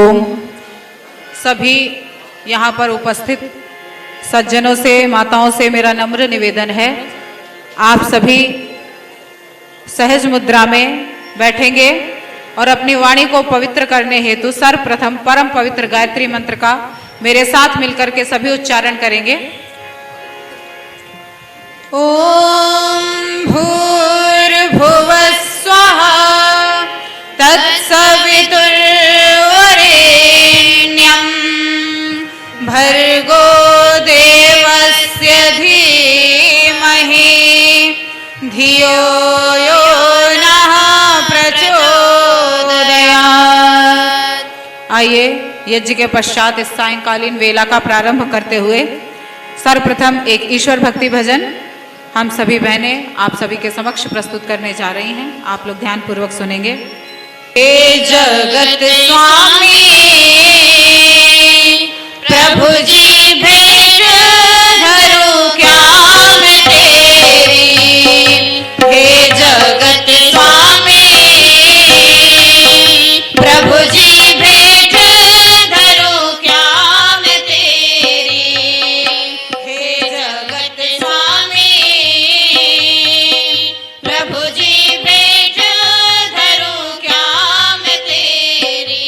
ओम। सभी यहाँ पर उपस्थित सज्जनों से, माताओं से मेरा नम्र निवेदन है, आप सभी सहज मुद्रा में बैठेंगे और अपनी वाणी को पवित्र करने हेतु सर्वप्रथम परम पवित्र गायत्री मंत्र का मेरे साथ मिलकर के सभी उच्चारण करेंगे। ओम भूर्भुवः स्वः तत्सवितुर्वरेण्यं भर्गो देवस्य धीमहि धियो यो नः प्रचोदयात्। आइए यज्ञ के पश्चात इस सायंकालीन वेला का प्रारंभ करते हुए सर्वप्रथम एक ईश्वर भक्ति भजन हम सभी बहनें आप सभी के समक्ष प्रस्तुत करने जा रही हैं। आप लोग ध्यान पूर्वक सुनेंगे। हे जगत स्वामी प्रभु जी भेंट धरूं क्या मैं तेरी। हे जगत स्वामी प्रभु जी भेंट धरूं क्या मैं तेरी। हे जगत स्वामी प्रभु जी भेंट धरूं क्या मैं तेरी।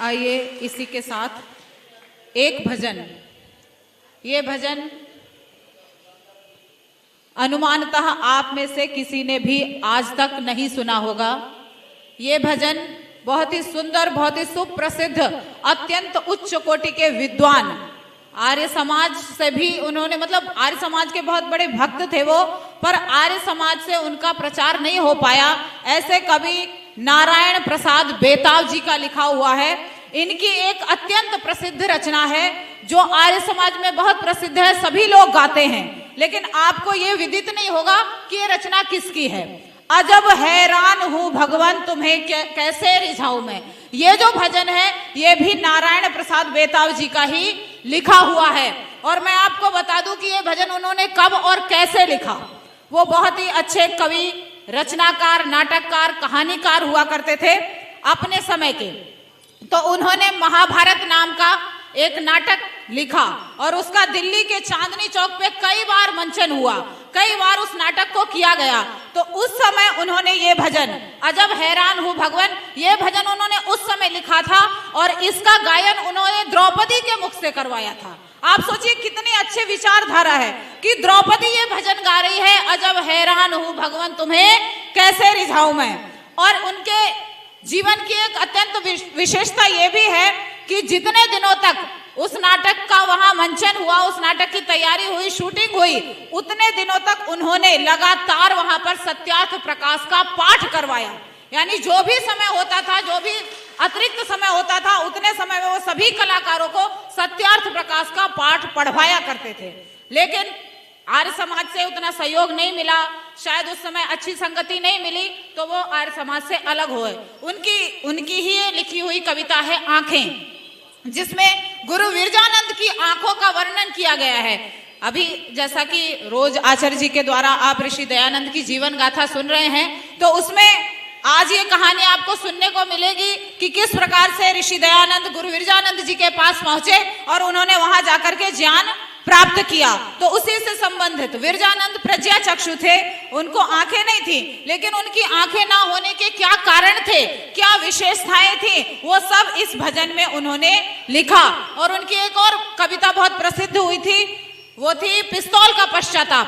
आइए इसी के साथ एक भजन, ये भजन अनुमानतः आप में से किसी ने भी आज तक नहीं सुना होगा। ये भजन बहुत ही सुंदर, बहुत ही सुप्रसिद्ध, अत्यंत उच्च कोटि के विद्वान आर्य समाज से भी उन्होंने, मतलब आर्य समाज के बहुत बड़े भक्त थे वो, पर आर्य समाज से उनका प्रचार नहीं हो पाया। ऐसे कवि नारायण प्रसाद बेताव जी का लिखा हुआ है। इनकी एक अत्यंत प्रसिद्ध रचना है जो आर्य समाज में बहुत प्रसिद्ध है, सभी लोग गाते हैं, लेकिन आपको ये विदित नहीं होगा कि ये रचना किसकी है। अजब हैरान हूं भगवान तुम्हें कैसे रिझाऊं मैं। ये जो भजन है ये भी नारायण प्रसाद बेताव जी का ही लिखा हुआ है। और मैं आपको बता दूं कि ये भजन उन्होंने कब और कैसे लिखा। वो बहुत ही अच्छे कवि, रचनाकार, नाटककार, कहानीकार हुआ करते थे अपने समय के। तो उन्होंने महाभारत नाम का एक नाटक लिखा और उसका दिल्ली के चांदनी चौक पे कई बार मंचन हुआ, कई बार उस नाटक को किया गया। तो उस समय उन्होंने ये भजन अजब हैरान हूं भगवान, ये भजन उन्होंने उस समय लिखा था और इसका गायन उन्होंने द्रौपदी के मुख से करवाया था। आप सोचिए कितनी अच्छे विचारधारा है कि द्रौपदी ये भजन गा रही है, अजब हैरान हूं भगवान तुम्हें कैसे रिझाऊं मैं। और उनके जीवन की एक अत्यंत विशेषता ये भी है कि जितने दिनों तक उस नाटक का वहां मंचन हुआ, उस नाटक की तैयारी हुई, शूटिंग हुई, उतने दिनों तक उन्होंने लगातार वहां पर सत्यार्थ प्रकाश का पाठ करवाया। यानी जो भी समय होता था, जो भी अतिरिक्त समय होता था, उतने समय में वो सभी कलाकारों को सत्यार्थ प्रकाश का पाठ पढ़वाया करते थे। लेकिन आर्य समाज से उतना सहयोग नहीं मिला, शायद उस समय अच्छी संगति नहीं मिली, तो वो आर्य समाज से अलग हुए। उनकी ही लिखी हुई कविता है आंखें, जिसमें गुरु विरजानंद की आंखों का वर्णन किया गया है। अभी जैसा कि रोज आचार्य जी के द्वारा आप ऋषि दयानंद की जीवन गाथा सुन रहे हैं, तो उसमें आज ये कहानी आपको सुनने को मिलेगी कि किस प्रकार से ऋषि दयानंद गुरु विरजानंद जी के पास पहुंचे और उन्होंने वहां जाकर के ज्ञान प्राप्त किया। तो उसी से संबंधित, विरजानंद प्रज्ञा चक्षु थे, उनको आंखें नहीं थी, लेकिन उनकी आंखें ना होने के क्या कारण थे, क्या विशेषताएं थी, वो सब इस भजन में उन्होंने लिखा। और उनकी एक और कविता बहुत प्रसिद्ध हुई थी, वो थी पिस्तौल का पश्चाताप।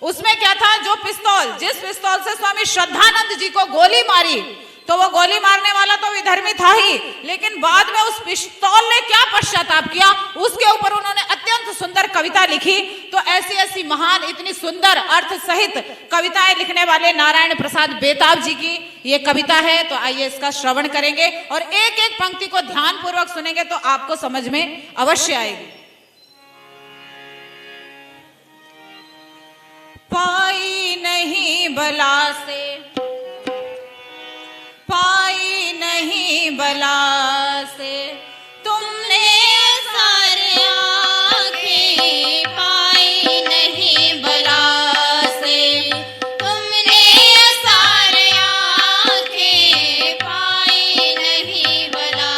उसमें क्या था, जो पिस्तौल, जिस पिस्तौल से स्वामी श्रद्धानंद जी को गोली मारी, तो वो गोली मारने वाला तो विधर्मी था ही, लेकिन बाद में उस पिस्तौल ने क्या पश्चाताप किया, उसके ऊपर उन्होंने अत्यंत सुंदर कविता लिखी। तो ऐसी ऐसी महान, इतनी सुंदर अर्थ सहित कविताएं लिखने वाले नारायण प्रसाद बेताव जी की ये कविता है। तो आइए इसका श्रवण करेंगे और एक एक पंक्ति को ध्यान पूर्वक सुनेंगे तो आपको समझ में अवश्य आएगी। पाई नहीं बला से, पाई नहीं बला से तुमने सारे आंखें, पाई नहीं बला से तुमने सारे आंखें, पाई नहीं बला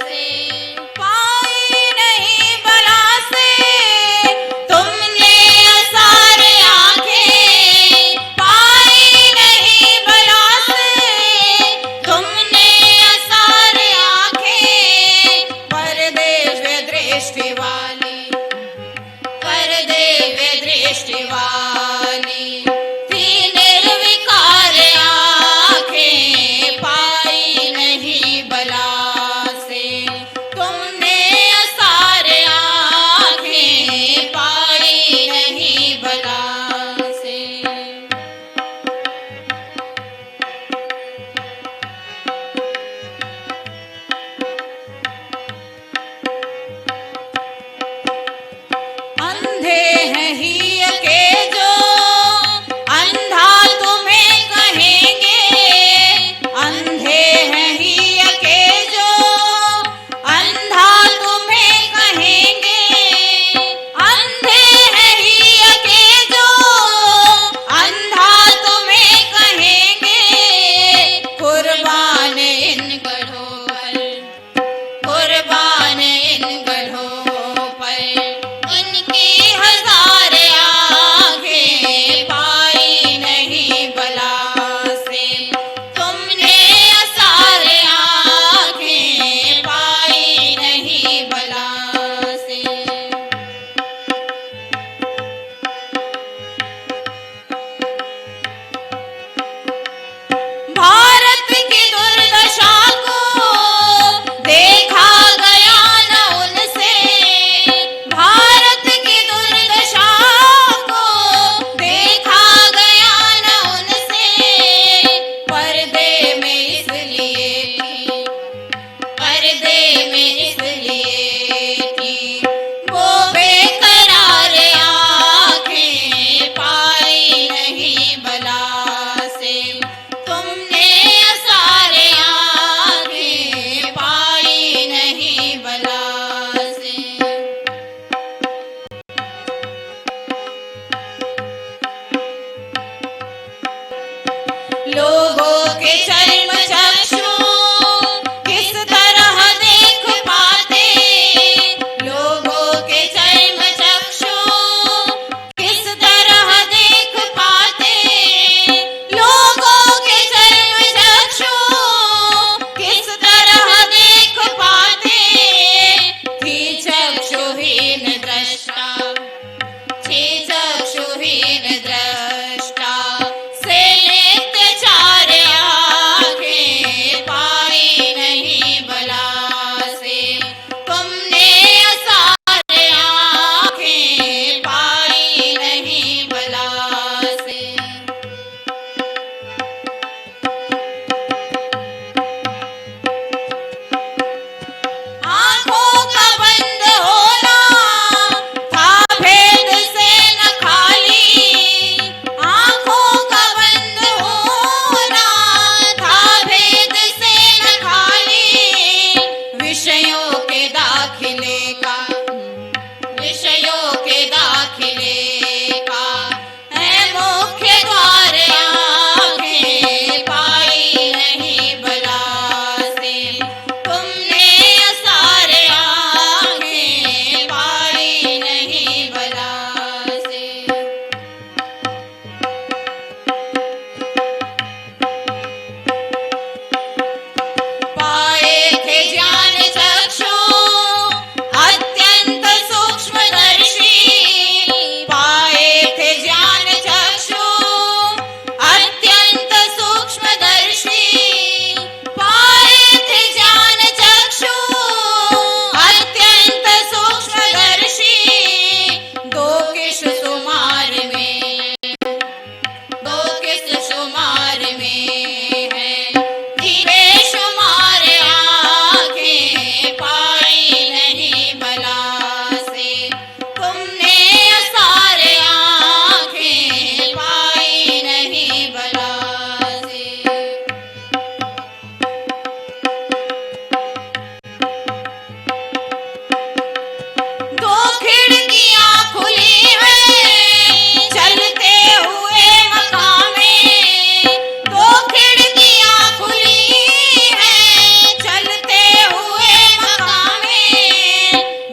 से, पाई नहीं बला से तुमने सारे आंखें, पाई लोगों के चर्म चक्षु किस तरह देख पाते, लोगों के चर्म चक्षु किस तरह देख पाते, लोगों के चर्म चक्षु किस तरह देख पाते। थी चक्षुहीन दृष्टा, थी चक्षुहीन दृष्टा से नित्य चार आँखें पाई नहीं बला से, तुमने सारे आँखें पाई नहीं बला से। आँखों का बंद होना था भेद से न खाली, आँखों का बंद होना था भेद से न खाली, विषयों के दाखिले का, विषयों के दाखिले का है मुख्य द्वार आँखें पाई नहीं बला से, तुमने सारे आँखें पाई नहीं बला से। पाए थे ज्ञान चक्षु अत्यंत सूक्ष्मदर्शी, पाए थे ज्ञान चक्षु अत्यंत सूक्ष्मदर्शी, पाए थे ज्ञान चक्षु अत्यंत सूक्ष्मदर्शी। दो किस सुमार में, दो किस सुमार में है कि बेशुमार आँखें पाई नहीं बला से, तुमने सारे आँखें पाई नहीं बला से। दो खिड़कियां खुली हैं चलते हुए मकामे, दो खिड़कियां खुली हैं चलते हुए मकामे,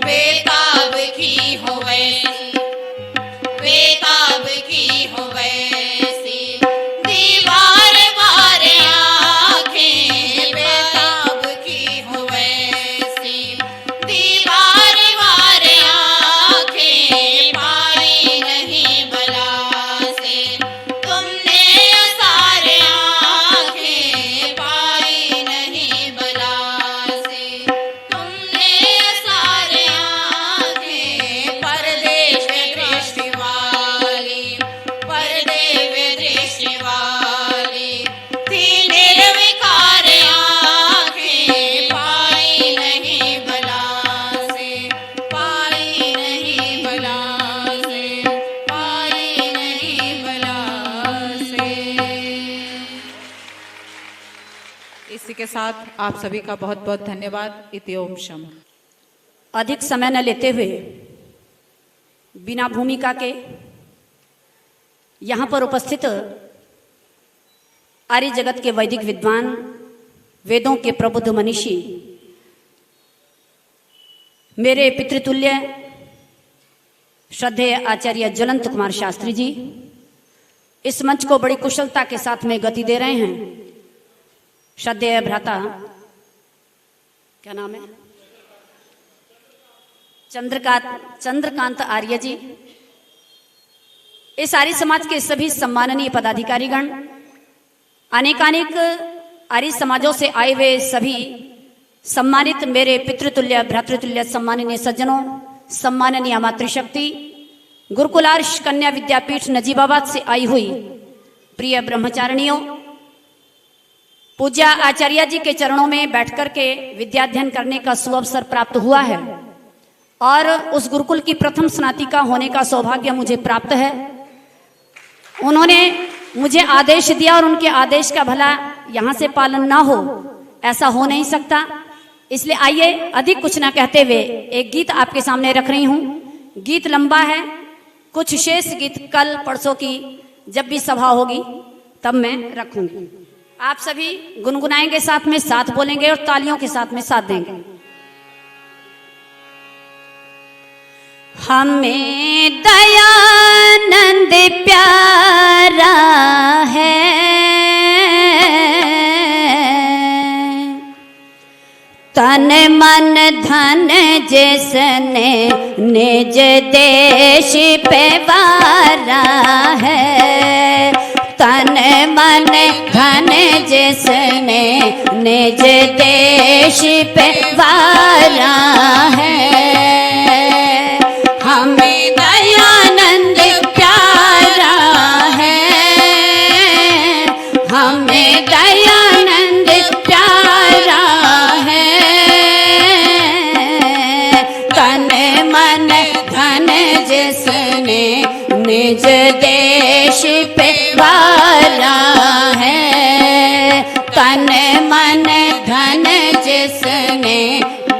बेताब की हो वैसी, बेताब की हो वैसी दीवार बार आँखें, बेताब की हो वैसी दीवार बार आँखें पाई नहीं बला से, तुमने सारे आँखें पाई नहीं बला से, तुमने सारे आँखें परदेश दृष्टि वाली, परदेव दृष्टि वाली थी निर्विकार आँखें पाई नहीं बला से, पाई नहीं बला से, पाई नहीं बला से। इसी के साथ आप सभी का बहुत बहुत धन्यवाद। इति ओम शम। अधिक समय न लेते हुए बिना भूमिका के यहाँ पर उपस्थित आर्य जगत के वैदिक विद्वान, वेदों के प्रबुद्ध मनीषी, मेरे पितृतुल्य श्रद्धेय आचार्य ज्वलंत कुमार शास्त्री जी इस मंच को बड़ी कुशलता के साथ में गति दे रहे हैं। श्रद्धेय भ्राता, क्या नाम है, चंद्रकांत आर्य जी, इस आर्य समाज के सभी सम्माननीय पदाधिकारीगण, अनेकानेक आर्य समाजों से आए हुए सभी सम्मानित मेरे पितृतुल्य भ्रातृतुल्य सम्माननीय सज्जनों, सम्माननीय मातृशक्ति, गुरुकुलार्ष कन्या विद्यापीठ नजीबाबाद से आई हुई प्रिय ब्रह्मचारिणियों, पूज्य आचार्य जी के चरणों में बैठकर के विद्याध्ययन करने का सुअवसर प्राप्त हुआ है और उस गुरुकुल की प्रथम स्नातिका होने का सौभाग्य मुझे प्राप्त है। उन्होंने मुझे आदेश दिया और उनके आदेश का भला यहाँ से पालन ना हो, ऐसा हो नहीं सकता। इसलिए आइए अधिक कुछ ना कहते हुए एक गीत आपके सामने रख रही हूँ। गीत लंबा है, कुछ शेष गीत कल परसों की जब भी सभा होगी तब मैं रखूंगी। आप सभी गुनगुनाएंगे, साथ में साथ बोलेंगे और तालियों के साथ में साथ देंगे। हमें दयानंद प्यारा है, तन मन धन जिसने निज देश पे वारा है, तन मन धन जिसने निज देश पे वारा है। हमें दयानंद प्यारा है, हमें दयानंद प्यारा है, तन मन धन जिसने निज देश पे वारा है, तन मन धन जिसने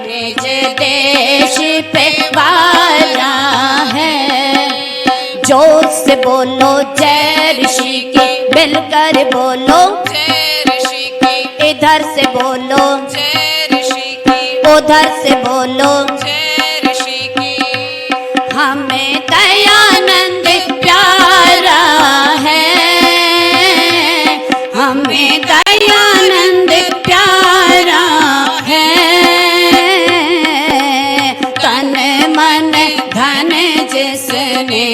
निज देश पे वारा है। जोर से बोलो जय ऋषि की, मिलकर बोलो जय ऋषि की, इधर से बोलो जय ऋषि की, उधर से बोलो जय ऋषि की। हमें दयानंद प्यारा है, हमें दयानंद प्यारा है, तन मन धन जिसने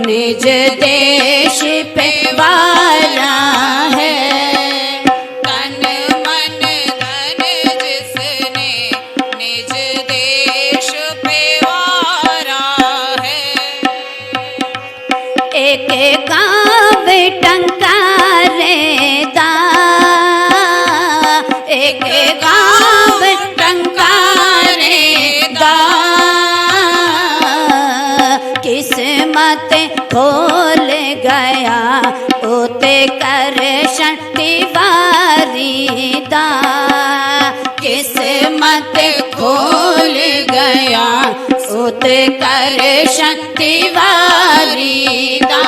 निज देश पे वारा है, तन मन धन जिसने निज देश पे वारा है। एक गाँव टंकारे दा, एक गाँव टंकारे दा, किस्मत खोल गया उते करशन तिवारी दा, किस्मत खोल गया उते करशन तिवारी दा।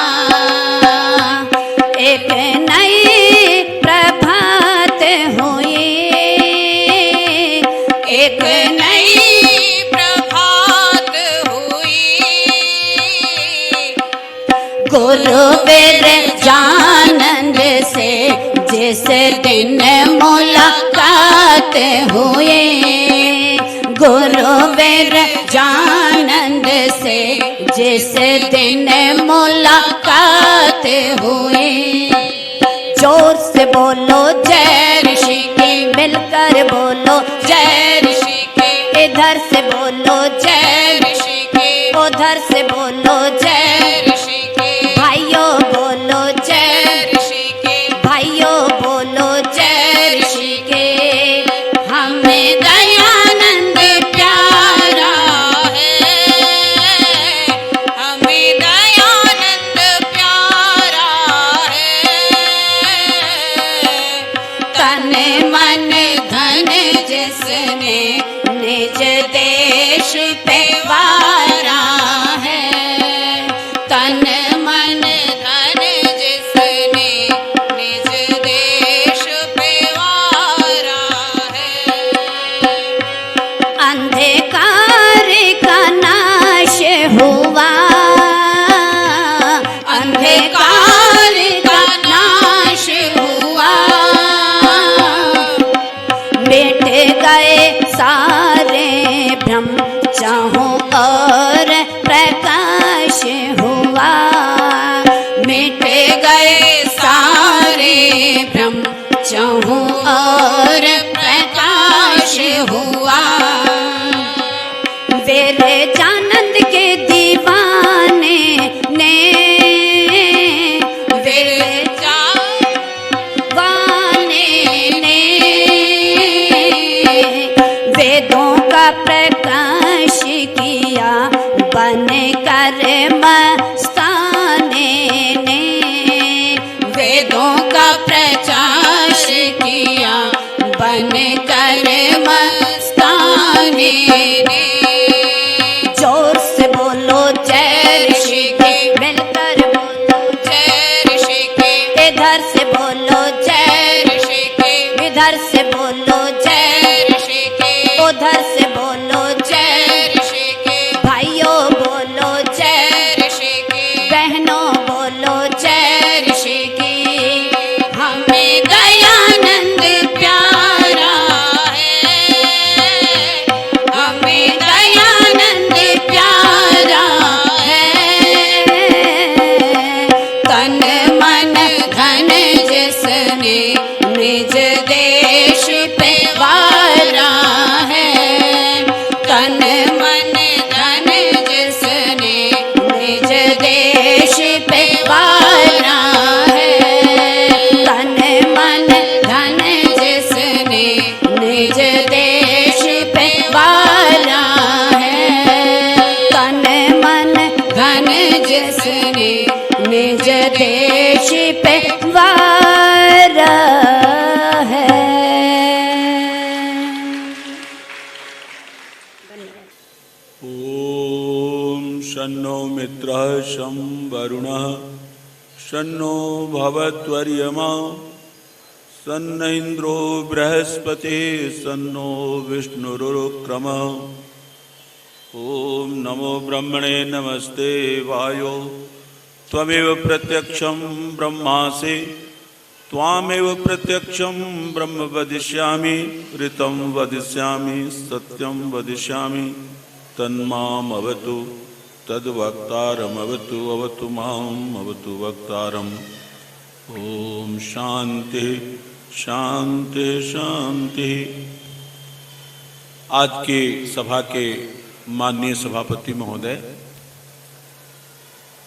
एक नई प्रभात हुई, एक नई प्रभात हुई, गुरु बिरजानंद से जिस दिन मुलाकात हुई, गुरु बिरजानंद से जिस दिन मुलाकात हुई। जोर से बोलो जय ऋषि की, मिलकर बोलो जय ऋषि की, इधर से बोलो जय ऋषि की, उधर से बोलो जय, ऋषि की, भाइयों बोलो जय, ऋषि की, भाइयों बोलो जय ऋषि के। हमें दयानंद प्यारा है, हमें दयानंद प्यारा है, तन मन धन जिसने निज देश पे वारा है, तन मन धन जिसने निज देश पे वारा है। अंधकार का नाश हुआ, अंधकार का नाश हुआ, मिट गए सारे भ्रम चाहों और प्रकाश हुआ, मिट गए सारे भ्रम चाहों और प्रकाश हुआ। विरजानंद के दीवाने ने, विरजावाने ने वेदों का प्रकाश किया, बन कर मस्ताने ने वेदों का प्रकाश किया, बन कर मस्ताने ने। जोर से बोलो जय ऋषि की, मिलकर बोलो जय ऋषि की, इधर से से बोलो जय, ऋषिकेश इधर से बोलो जय, ऋषिकेश उधर से बोलो जय, ऋषिकेश भाइयों बोलो जय, ऋषिकेश बहनों बोलो जय ऋषिकेश। हमें दयानंद प्यारा है, हमें दयानंद प्यारा है। तन मन धन जिसने निज देश पे वारा है, तन मन धन जिसने निज देश पे वारा है, तन मन धन जिसने निज देश पे वारा है, तन मन धन जिसने निज देश पे वार है। ॐ शन्नो मित्रः शं वरुणः शन्नो भवत्वर्यमा सन्न इन्द्रो बृहस्पतिः सन्नो विष्णुरुक्रमः। ॐ नमो ब्रह्मणे नमस्ते वायो त्वमेव प्रत्यक्षं ब्रह्मासि त्वामेव प्रत्यक्षं ब्रह्म वदिष्यामि ऋतं वदिष्यामि सत्यं वदिष्यामि तन्माम् अवतु तद्वक्तारम् अवतु अवतु माम् अवतु वक्तारम्। ओम शांति शांति शांति। आज के सभा के माननीय सभापति महोदय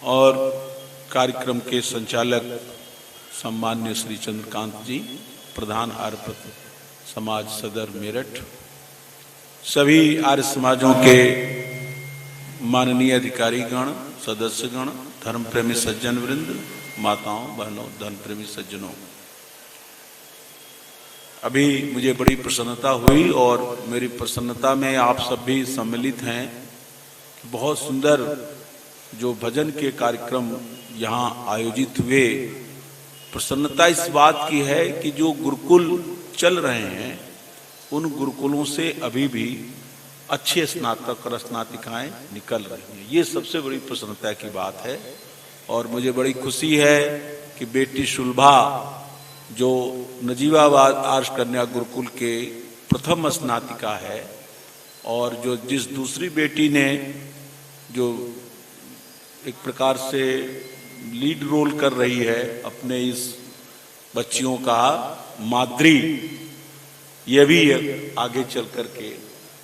और कार्यक्रम के संचालक सम्मान्य श्री चंद्रकांत जी, प्रधान आर्य समाज सदर मेरठ, सभी आर्य समाजों के माननीय अधिकारीगण, सदस्यगण, धर्म प्रेमी सज्जन वृंद, माताओं बहनों, धर्म प्रेमी सज्जनों, अभी मुझे बड़ी प्रसन्नता हुई और मेरी प्रसन्नता में आप सब भी सम्मिलित हैं। बहुत सुंदर जो भजन के कार्यक्रम यहाँ आयोजित हुए। प्रसन्नता इस बात की है कि जो गुरुकुल चल रहे हैं उन गुरुकुलों से अभी भी अच्छे स्नातक और स्नातिकाएं निकल रही हैं। ये सबसे बड़ी प्रसन्नता की बात है। और मुझे बड़ी खुशी है कि बेटी शुलभा जो नजीबाबाद आर्ष कन्या गुरुकुल के प्रथम स्नातिका है और जो जिस दूसरी बेटी ने जो एक प्रकार से लीड रोल कर रही है अपने इस बच्चियों का, माद्री, ये भी आगे चल कर के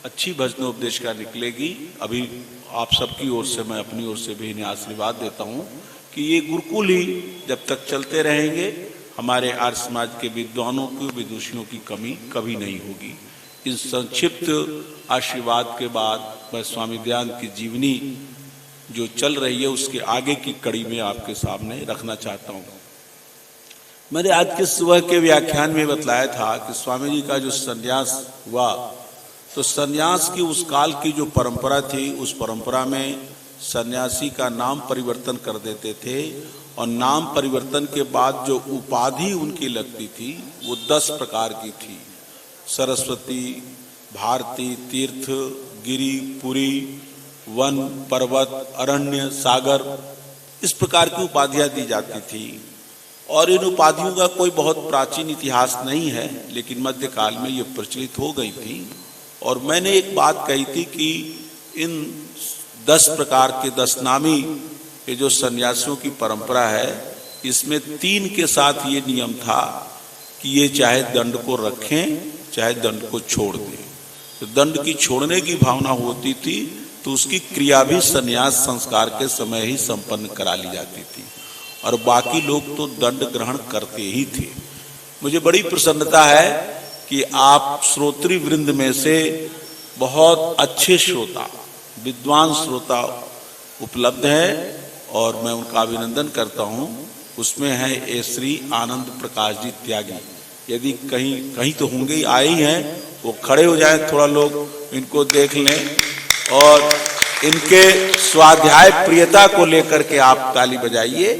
अच्छी भजनोपदेश का निकलेगी। अभी आप सबकी ओर से मैं अपनी ओर से भी इन्हें आशीर्वाद देता हूँ कि ये गुरुकुल ही जब तक चलते रहेंगे हमारे आर्य समाज के विद्वानों की, विदुषियों की कमी कभी नहीं होगी। इस संक्षिप्त आशीर्वाद के बाद मैं स्वामी दयानंद की जीवनी जो चल रही है उसके आगे की कड़ी में आपके सामने रखना चाहता हूँ। मैंने आज के सुबह के व्याख्यान में बतलाया था कि स्वामी जी का जो संन्यास हुआ तो संन्यास की उस काल की जो परंपरा थी उस परंपरा में सन्यासी का नाम परिवर्तन कर देते थे और नाम परिवर्तन के बाद जो उपाधि उनकी लगती थी वो 10 प्रकार की थी। सरस्वती, भारती, तीर्थ, गिरी, पुरी, वन, पर्वत, अरण्य, सागर, इस प्रकार की उपाधियां दी जाती थी। और इन उपाधियों का कोई बहुत प्राचीन इतिहास नहीं है, लेकिन मध्यकाल में ये प्रचलित हो गई थी। और मैंने एक बात कही थी कि इन 10 प्रकार के 10 नामी ये जो सन्यासियों की परंपरा है इसमें 3 के साथ ये नियम था कि ये चाहे दंड को रखें चाहे दंड को छोड़ दें। तो दंड की छोड़ने की भावना होती थी तो उसकी क्रिया भी सन्यास संस्कार के समय ही संपन्न करा ली जाती थी और बाकी लोग तो दंड ग्रहण करते ही थे। मुझे बड़ी प्रसन्नता है कि आप श्रोत्री वृंद में से बहुत अच्छे श्रोता, विद्वान श्रोता उपलब्ध हैं और मैं उनका अभिनंदन करता हूं। उसमें है ए श्री आनंद प्रकाश जी त्यागी। यदि कहीं तो होंगे ही, आए ही हैं, वो खड़े हो जाएं, थोड़ा लोग इनको देख लें और इनके स्वाध्याय प्रियता को लेकर के आप ताली बजाइए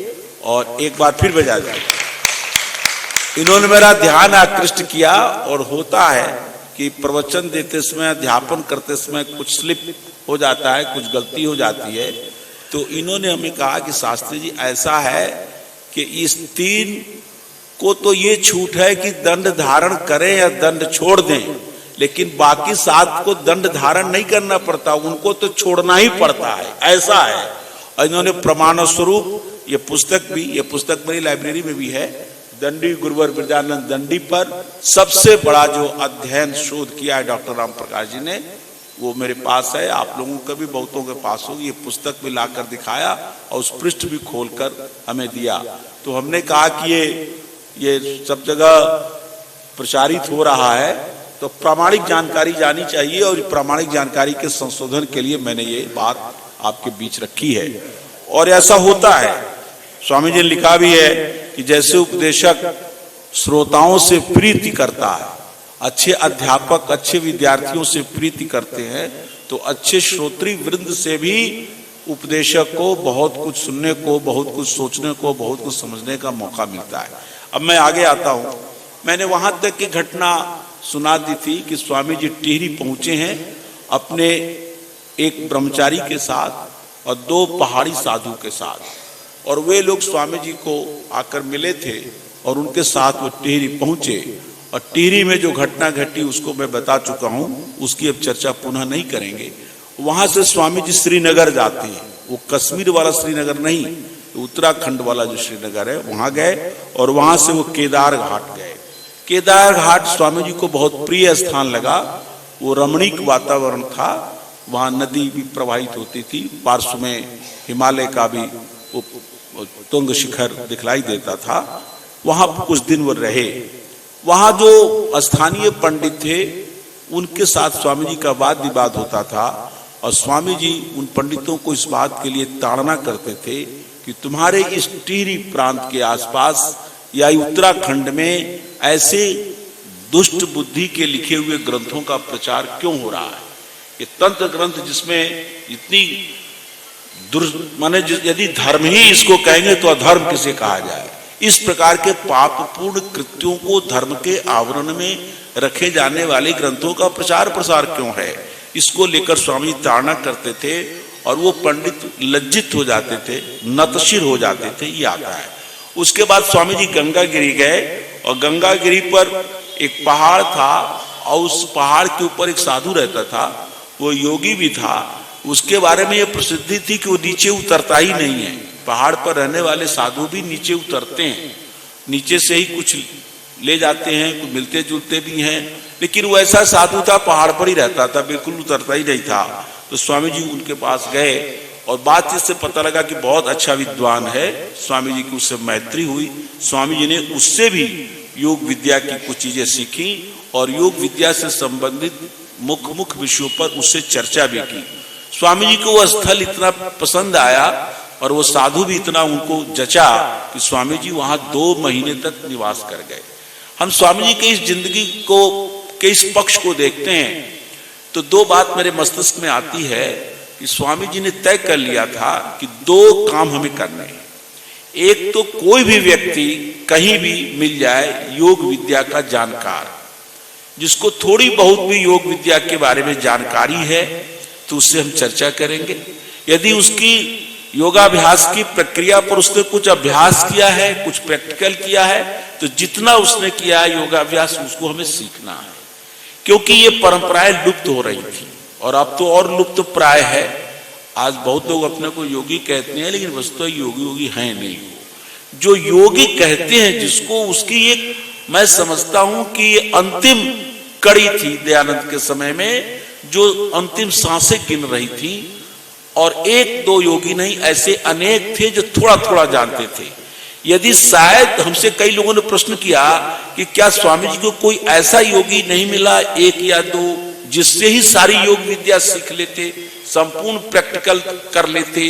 और एक बार फिर बजा दें। इन्होंने मेरा ध्यान आकृष्ट किया। और होता है कि प्रवचन देते समय, अध्यापन करते समय कुछ स्लिप हो जाता है, कुछ गलती हो जाती है। तो इन्होंने हमें कहा कि शास्त्री जी ऐसा है कि इस 3 को तो ये छूट है कि दंड धारण करें या दंड छोड़ दें, लेकिन बाकी 7 को दंड धारण नहीं करना पड़ता, उनको तो छोड़ना ही पड़ता है, ऐसा है। और इन्होंने प्रमाण स्वरूप ये पुस्तक मेरी लाइब्रेरी में भी है, दंडी गुरुवर ब्रजानंद दंडी पर सबसे बड़ा जो अध्ययन शोध किया है डॉक्टर राम प्रकाश जी ने, वो मेरे पास है। आप लोगों का भी बहुतों के पास होगी। ये पुस्तक भी लाकर दिखाया और उस पृष्ठ भी खोलकर हमें दिया। तो हमने कहा कि ये सब जगह प्रचारित हो रहा है, तो प्रामाणिक जानकारी जानी चाहिए, और प्रामाणिक जानकारी के संशोधन के लिए मैंने ये बात आपके बीच रखी है। और ऐसा होता है, स्वामी जी ने लिखा भी है कि जैसे उपदेशक श्रोताओं से प्रीति करता है, अच्छे अध्यापक अच्छे विद्यार्थियों से प्रीति करते हैं, तो अच्छे श्रोत्री वृंद से भी उपदेशक को बहुत कुछ सुनने को, बहुत कुछ सोचने को, बहुत कुछ समझने का मौका मिलता है। अब मैं आगे आता हूं। मैंने वहां तक की घटना सुना दी थी कि स्वामी जी टिहरी पहुंचे हैं अपने एक ब्रह्मचारी के साथ और 2 पहाड़ी साधु के साथ, और वे लोग स्वामी जी को आकर मिले थे और उनके साथ वो टिहरी पहुंचे। और टिहरी में जो घटना घटी उसको मैं बता चुका हूं, उसकी अब चर्चा पुनः नहीं करेंगे। वहां से स्वामी जी श्रीनगर जाते हैं, वो कश्मीर वाला श्रीनगर नहीं, उत्तराखंड वाला जो श्रीनगर है वहां गए, और वहां से वो केदार घाट गए। केदार घाट स्वामी जी को बहुत प्रिय स्थान लगा। वो रमणीक वातावरण था, वहां नदी भी प्रवाहित होती थी, पार्श्व में हिमालय का भी तुंग शिखर दिखलाई देता था। वहां कुछ दिन वो रहे। वहां जो स्थानीय पंडित थे उनके साथ स्वामी जी का वाद विवाद होता था, और स्वामी जी उन पंडितों को इस बात के लिए ताड़ना करते थे कि तुम्हारे इस टिहरी प्रांत के आसपास या उत्तराखंड में ऐसे दुष्ट बुद्धि के लिखे हुए ग्रंथों का प्रचार क्यों हो रहा है। ये तंत्र ग्रंथ जिसमें इतनी माने यदि धर्म ही इसको कहेंगे तो अधर्म किसे कहा जाए। इस प्रकार के पापपूर्ण कृत्यों को धर्म के आवरण में रखे जाने वाले ग्रंथों का प्रचार प्रसार क्यों है, इसको लेकर स्वामी ताड़ना करते थे। और वो पंडित लज्जित हो जाते थे, नतशिर हो जाते थे, ये आता है। उसके बाद स्वामी जी गंगागिरी गए, और गंगागिरी पर एक पहाड़ था, और उस पहाड़ के ऊपर एक साधु रहता था, वो योगी भी था। उसके बारे में ये प्रसिद्धि थी कि वो नीचे उतरता ही नहीं है। पहाड़ पर रहने वाले साधु भी नीचे उतरते हैं, नीचे से ही कुछ ले जाते हैं, कुछ मिलते जुलते भी हैं, लेकिन वो ऐसा साधु था पहाड़ पर ही रहता था, बिल्कुल उतरता ही नहीं था। तो स्वामी जी उनके पास गए, और बातचीत से पता लगा कि बहुत अच्छा विद्वान है। स्वामी जी की उससे मैत्री हुई। स्वामी जी ने उससे भी योग विद्या की कुछ चीजें सीखी, और योग विद्या से संबंधित मुख्य विषयों पर उससे चर्चा भी की। स्वामी जी को वह स्थल इतना पसंद आया, और वो साधु भी इतना उनको जचा कि स्वामी जी वहां 2 महीने तक निवास कर गए। हम स्वामी जी के इस जिंदगी को के इस पक्ष को देखते हैं तो 2 बात मेरे मस्तिष्क में आती है कि स्वामी जी ने तय कर लिया था कि 2 काम हमें करने हैं। एक तो कोई भी व्यक्ति कहीं भी मिल जाए योग विद्या का जानकार, जिसको थोड़ी बहुत भी योग विद्या के बारे में जानकारी है, तो उससे हम चर्चा करेंगे। यदि उसकी योगाभ्यास की प्रक्रिया पर उसने कुछ अभ्यास किया है, कुछ प्रैक्टिकल किया है, तो जितना उसने किया है योगाभ्यास उसको हमें सीखना है, क्योंकि ये परंपराएं लुप्त हो रही थी, और अब तो और लुप्त प्राय है। आज बहुत लोग अपने को योगी कहते हैं, लेकिन वस्तु योगी हैं नहीं। जो योगी कहते हैं जिसको, उसकी एक मैं समझता हूं कि ये अंतिम कड़ी थी दयानंद के समय में, जो अंतिम सांसें गिन रही थी। और 1-2 योगी नहीं, ऐसे अनेक थे जो थोड़ा थोड़ा जानते थे। यदि शायद हमसे कई लोगों ने प्रश्न किया कि क्या स्वामी जी को कोई ऐसा योगी नहीं मिला 1 या 2 जिससे ही सारी योग विद्या सीख लेते, संपूर्ण प्रैक्टिकल कर लेते,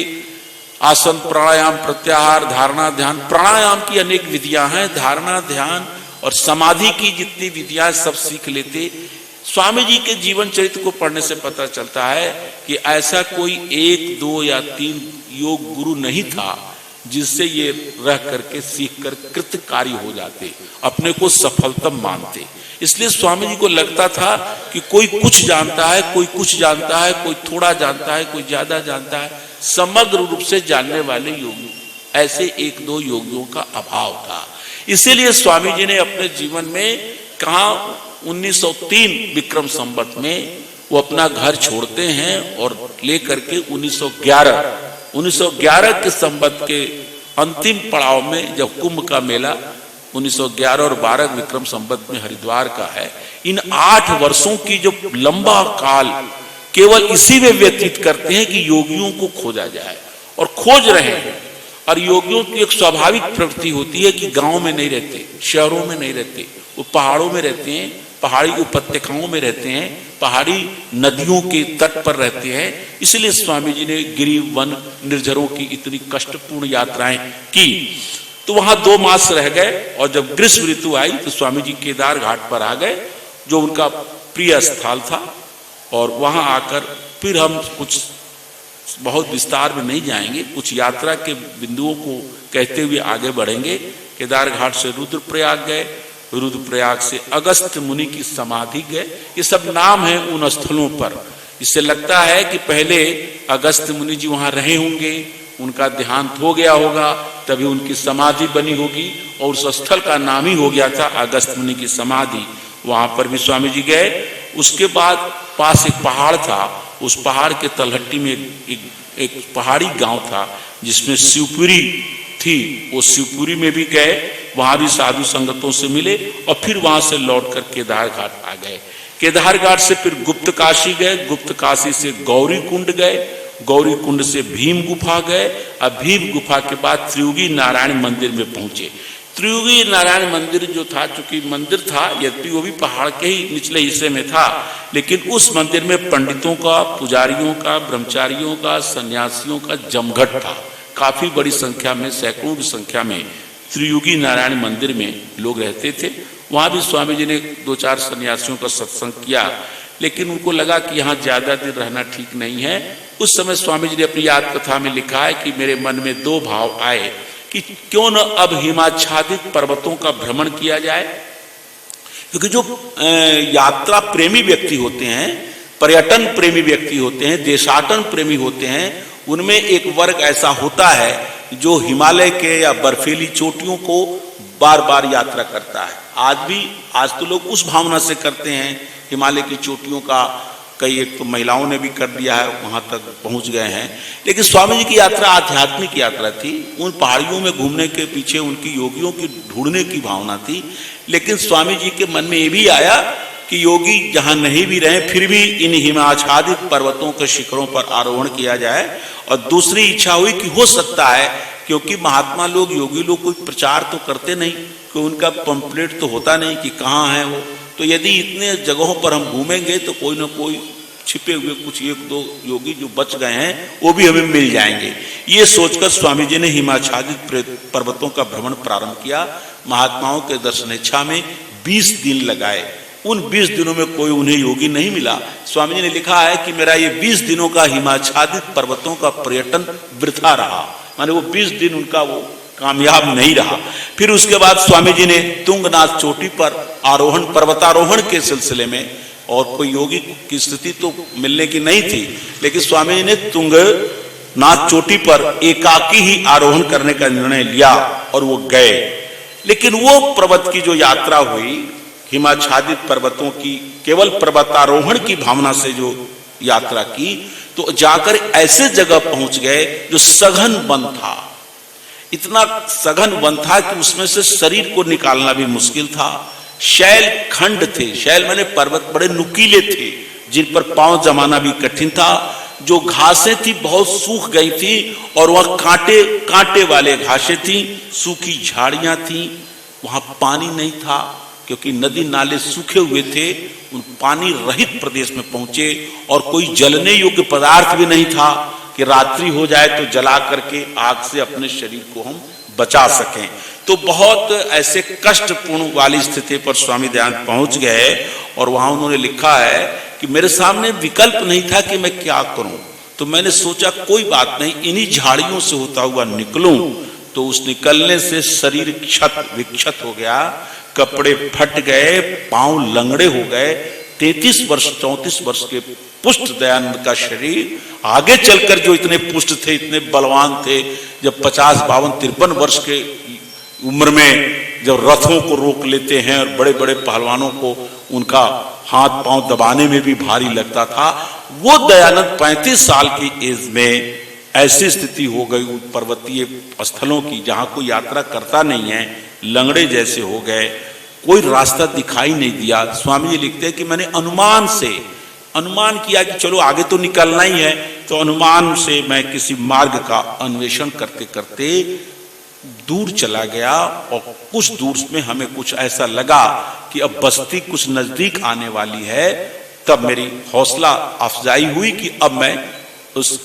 आसन प्राणायाम प्रत्याहार धारणा ध्यान, प्राणायाम की अनेक विधियां हैं, धारणा ध्यान और समाधि की जितनी विधियां सब सीख लेते। स्वामी जी के जीवन चरित्र को पढ़ने से पता चलता है कि ऐसा कोई 1, 2 या 3 योग गुरु नहीं था जिससे ये रह करके सीख कर कृतकारी हो जाते, अपने को सफलतम मानते। इसलिए स्वामी जी को लगता था कि कोई कुछ जानता है, कोई कुछ जानता है, कोई थोड़ा जानता है, कोई ज्यादा जानता है, समग्र रूप से जानने वाले योगी ऐसे एक दो योगियों का अभाव था। इसीलिए स्वामी जी ने अपने जीवन में कहा 1903 विक्रम संवत में वो अपना घर छोड़ते हैं और लेकर के 1911 के संवत के अंतिम पड़ाव में जब कुंभ का मेला 1911 और 12 विक्रम संवत में हरिद्वार का है, इन 8 वर्षों की जो लंबा काल केवल इसी में व्यतीत करते हैं कि योगियों को खोजा जाए, और खोज रहे हैं। और योगियों की एक स्वाभाविक प्रवृत्ति होती है कि गांव में नहीं रहते, शहरों में नहीं रहते, वो पहाड़ों में रहते हैं, पहाड़ी उपत्यकाओं में रहते हैं, पहाड़ी नदियों के तट पर रहते हैं। इसलिए स्वामी जी ने गिरि वन निर्झरों की इतनी कष्टपूर्ण यात्राएं की। तो वहां 2 मास रह गए, और जब ग्रीष्म ऋतु आई तो स्वामी जी केदार घाट पर आ गए, जो उनका प्रिय स्थल था। और वहां आकर फिर हम कुछ बहुत विस्तार में नहीं जाएंगे, कुछ यात्रा के बिंदुओं को कहते हुए आगे बढ़ेंगे। केदार घाट से रुद्रप्रयाग गए, रुद्रप्रयाग से अगस्त मुनि की समाधि गए। ये सब नाम है उन स्थलों पर। इससे लगता है कि पहले अगस्त मुनि जी वहां रहे होंगे, उनका देहांत हो गया होगा, तभी उनकी समाधि बनी होगी, और उस स्थल का नाम ही हो गया था अगस्त मुनि की समाधि। वहां पर भी स्वामी जी गए। उसके बाद पास एक पहाड़ था, उस पहाड़ के तलहट्टी में एक पहाड़ी गांव था जिसमें शिवपुरी थी। वो शिवपुरी में भी गए, वहां भी साधु संगतों से मिले, और फिर वहां से लौटकर केदार घाट आ गए। केदार घाट से फिर गुप्त काशी गए, गुप्त काशी से गौरी कुंड गए, गौरी कुंड से भीम गुफा गए, और भीम गुफा के बाद त्रियुगी नारायण मंदिर में पहुंचे। त्रियुगी नारायण मंदिर जो था, चूंकि मंदिर था, यद्यपि वो भी पहाड़ के ही निचले हिस्से में था, लेकिन उस मंदिर में पंडितों का, पुजारियों का, ब्रह्मचारियों का, सन्यासियों का जमघट था। काफी बड़ी संख्या में, सैकड़ों की संख्या में त्रियुगी नारायण मंदिर में लोग रहते थे। वहां भी स्वामी जी ने 2-4 सन्यासियों का सत्संग किया, लेकिन उनको लगा कि यहाँ ज्यादा दिन रहना ठीक नहीं है। उस समय स्वामी जी ने अपनी याद कथा में लिखा है कि मेरे मन में 2 भाव आए कि क्यों न अब हिमाच्छादित पर्वतों का भ्रमण किया जाए। क्योंकि जो यात्रा प्रेमी व्यक्ति होते हैं, पर्यटन प्रेमी व्यक्ति होते हैं, देशाटन प्रेमी होते हैं, उनमें एक वर्ग ऐसा होता है जो हिमालय के या बर्फीली चोटियों को बार बार यात्रा करता है। आज तो लोग उस भावना से करते हैं हिमालय की चोटियों का। कई एक तो महिलाओं ने भी कर दिया है, वहां तक पहुंच गए हैं। लेकिन स्वामी जी की यात्रा आध्यात्मिक यात्रा थी। उन पहाड़ियों में घूमने के पीछे उनकी योगियों की ढूंढने की भावना थी। लेकिन स्वामी जी के मन में ये भी आया कि योगी जहां नहीं भी रहे, फिर भी इन हिमाच्छादित पर्वतों के शिखरों पर आरोहण किया जाए। और दूसरी इच्छा हुई कि हो सकता है, क्योंकि महात्मा लोग, योगी लोग कोई प्रचार तो करते नहीं, कि उनका पंपलेट तो होता नहीं कि कहाँ है वो, तो यदि इतने जगहों पर हम घूमेंगे तो कोई ना कोई छिपे हुए कुछ 1-2 योगी जो बच गए हैं वो भी हमें मिल जाएंगे। ये सोचकर स्वामी जी ने हिमाच्छादित पर्वतों का भ्रमण प्रारंभ किया। महात्माओं के दर्शनेच्छा में 20 दिन लगाए। उन 20 दिनों में कोई उन्हें योगी नहीं मिला। स्वामी जी ने लिखा है कि मेरा ये 20 दिनों का हिमाच्छादित पर्वतों का पर्यटन वृथा रहा, माने वो 20 दिन उनका वो कामयाब नहीं रहा। फिर उसके बाद स्वामी जी ने तुंगनाथ चोटी पर आरोहण, पर्वतारोहण के सिलसिले में, और कोई योगी की स्थिति तो मिलने की नहीं थी, लेकिन स्वामी जी ने तुंगनाथ चोटी पर एकाकी ही आरोहण करने का निर्णय लिया और वो गए। लेकिन वो पर्वत की जो यात्रा हुई, हिमाच्छादित पर्वतों की केवल पर्वतारोहण की भावना से जो यात्रा की, तो जाकर ऐसे जगह पहुंच गए जो सघन वन था। इतना सघन वन था कि उसमें से शरीर को निकालना भी मुश्किल था। शैल खंड थे, शैल माने पर्वत बड़े नुकीले थे जिन पर पांव जमाना भी कठिन था। जो घासें थी बहुत सूख गई थी, और वह कांटे वाले घासें थी, सूखी झाड़ियां थी। वहां पानी नहीं था क्योंकि नदी नाले सूखे हुए थे। उन पानी रहित प्रदेश में पहुंचे, और कोई जलने योग्य पदार्थ भी नहीं था कि रात्रि हो जाए तो जला करके आग से अपने शरीर को हम बचा सकें। तो बहुत ऐसे कष्टपूर्ण वाली स्थिति पर स्वामी दयानंद पहुंच गए, और वहां उन्होंने लिखा है कि मेरे सामने विकल्प नहीं था कि मैं क्या करूं। तो मैंने सोचा कोई बात नहीं, इन्हीं झाड़ियों से होता हुआ निकलूं। तो उस निकलने से शरीर क्षत विक्षत हो गया, कपड़े फट गए, पांव लंगड़े हो गए। 33 वर्ष 34 वर्ष के पुष्ट दयानंद का शरीर आगे चलकर जो इतने पुष्ट थे, इतने बलवान थे, जब 50 52 53 वर्ष के उम्र में जब रथों को रोक लेते हैं और बड़े बड़े पहलवानों को उनका हाथ पांव दबाने में भी भारी लगता था, वो दयानंद 35 साल की एज में ऐसी स्थिति हो गई पर्वतीय स्थलों की जहां कोई यात्रा करता नहीं है, लंगड़े जैसे हो गए, कोई रास्ता दिखाई नहीं दिया। स्वामी जी लिखते हैं कि मैंने अनुमान किया कि चलो आगे तो निकलना ही है, तो अनुमान से मैं किसी मार्ग का अन्वेषण करते करते दूर चला गया और कुछ दूर में हमें कुछ ऐसा लगा कि अब बस्ती कुछ नजदीक आने वाली है। तब मेरी हौसला अफजाई हुई कि अब मैं उस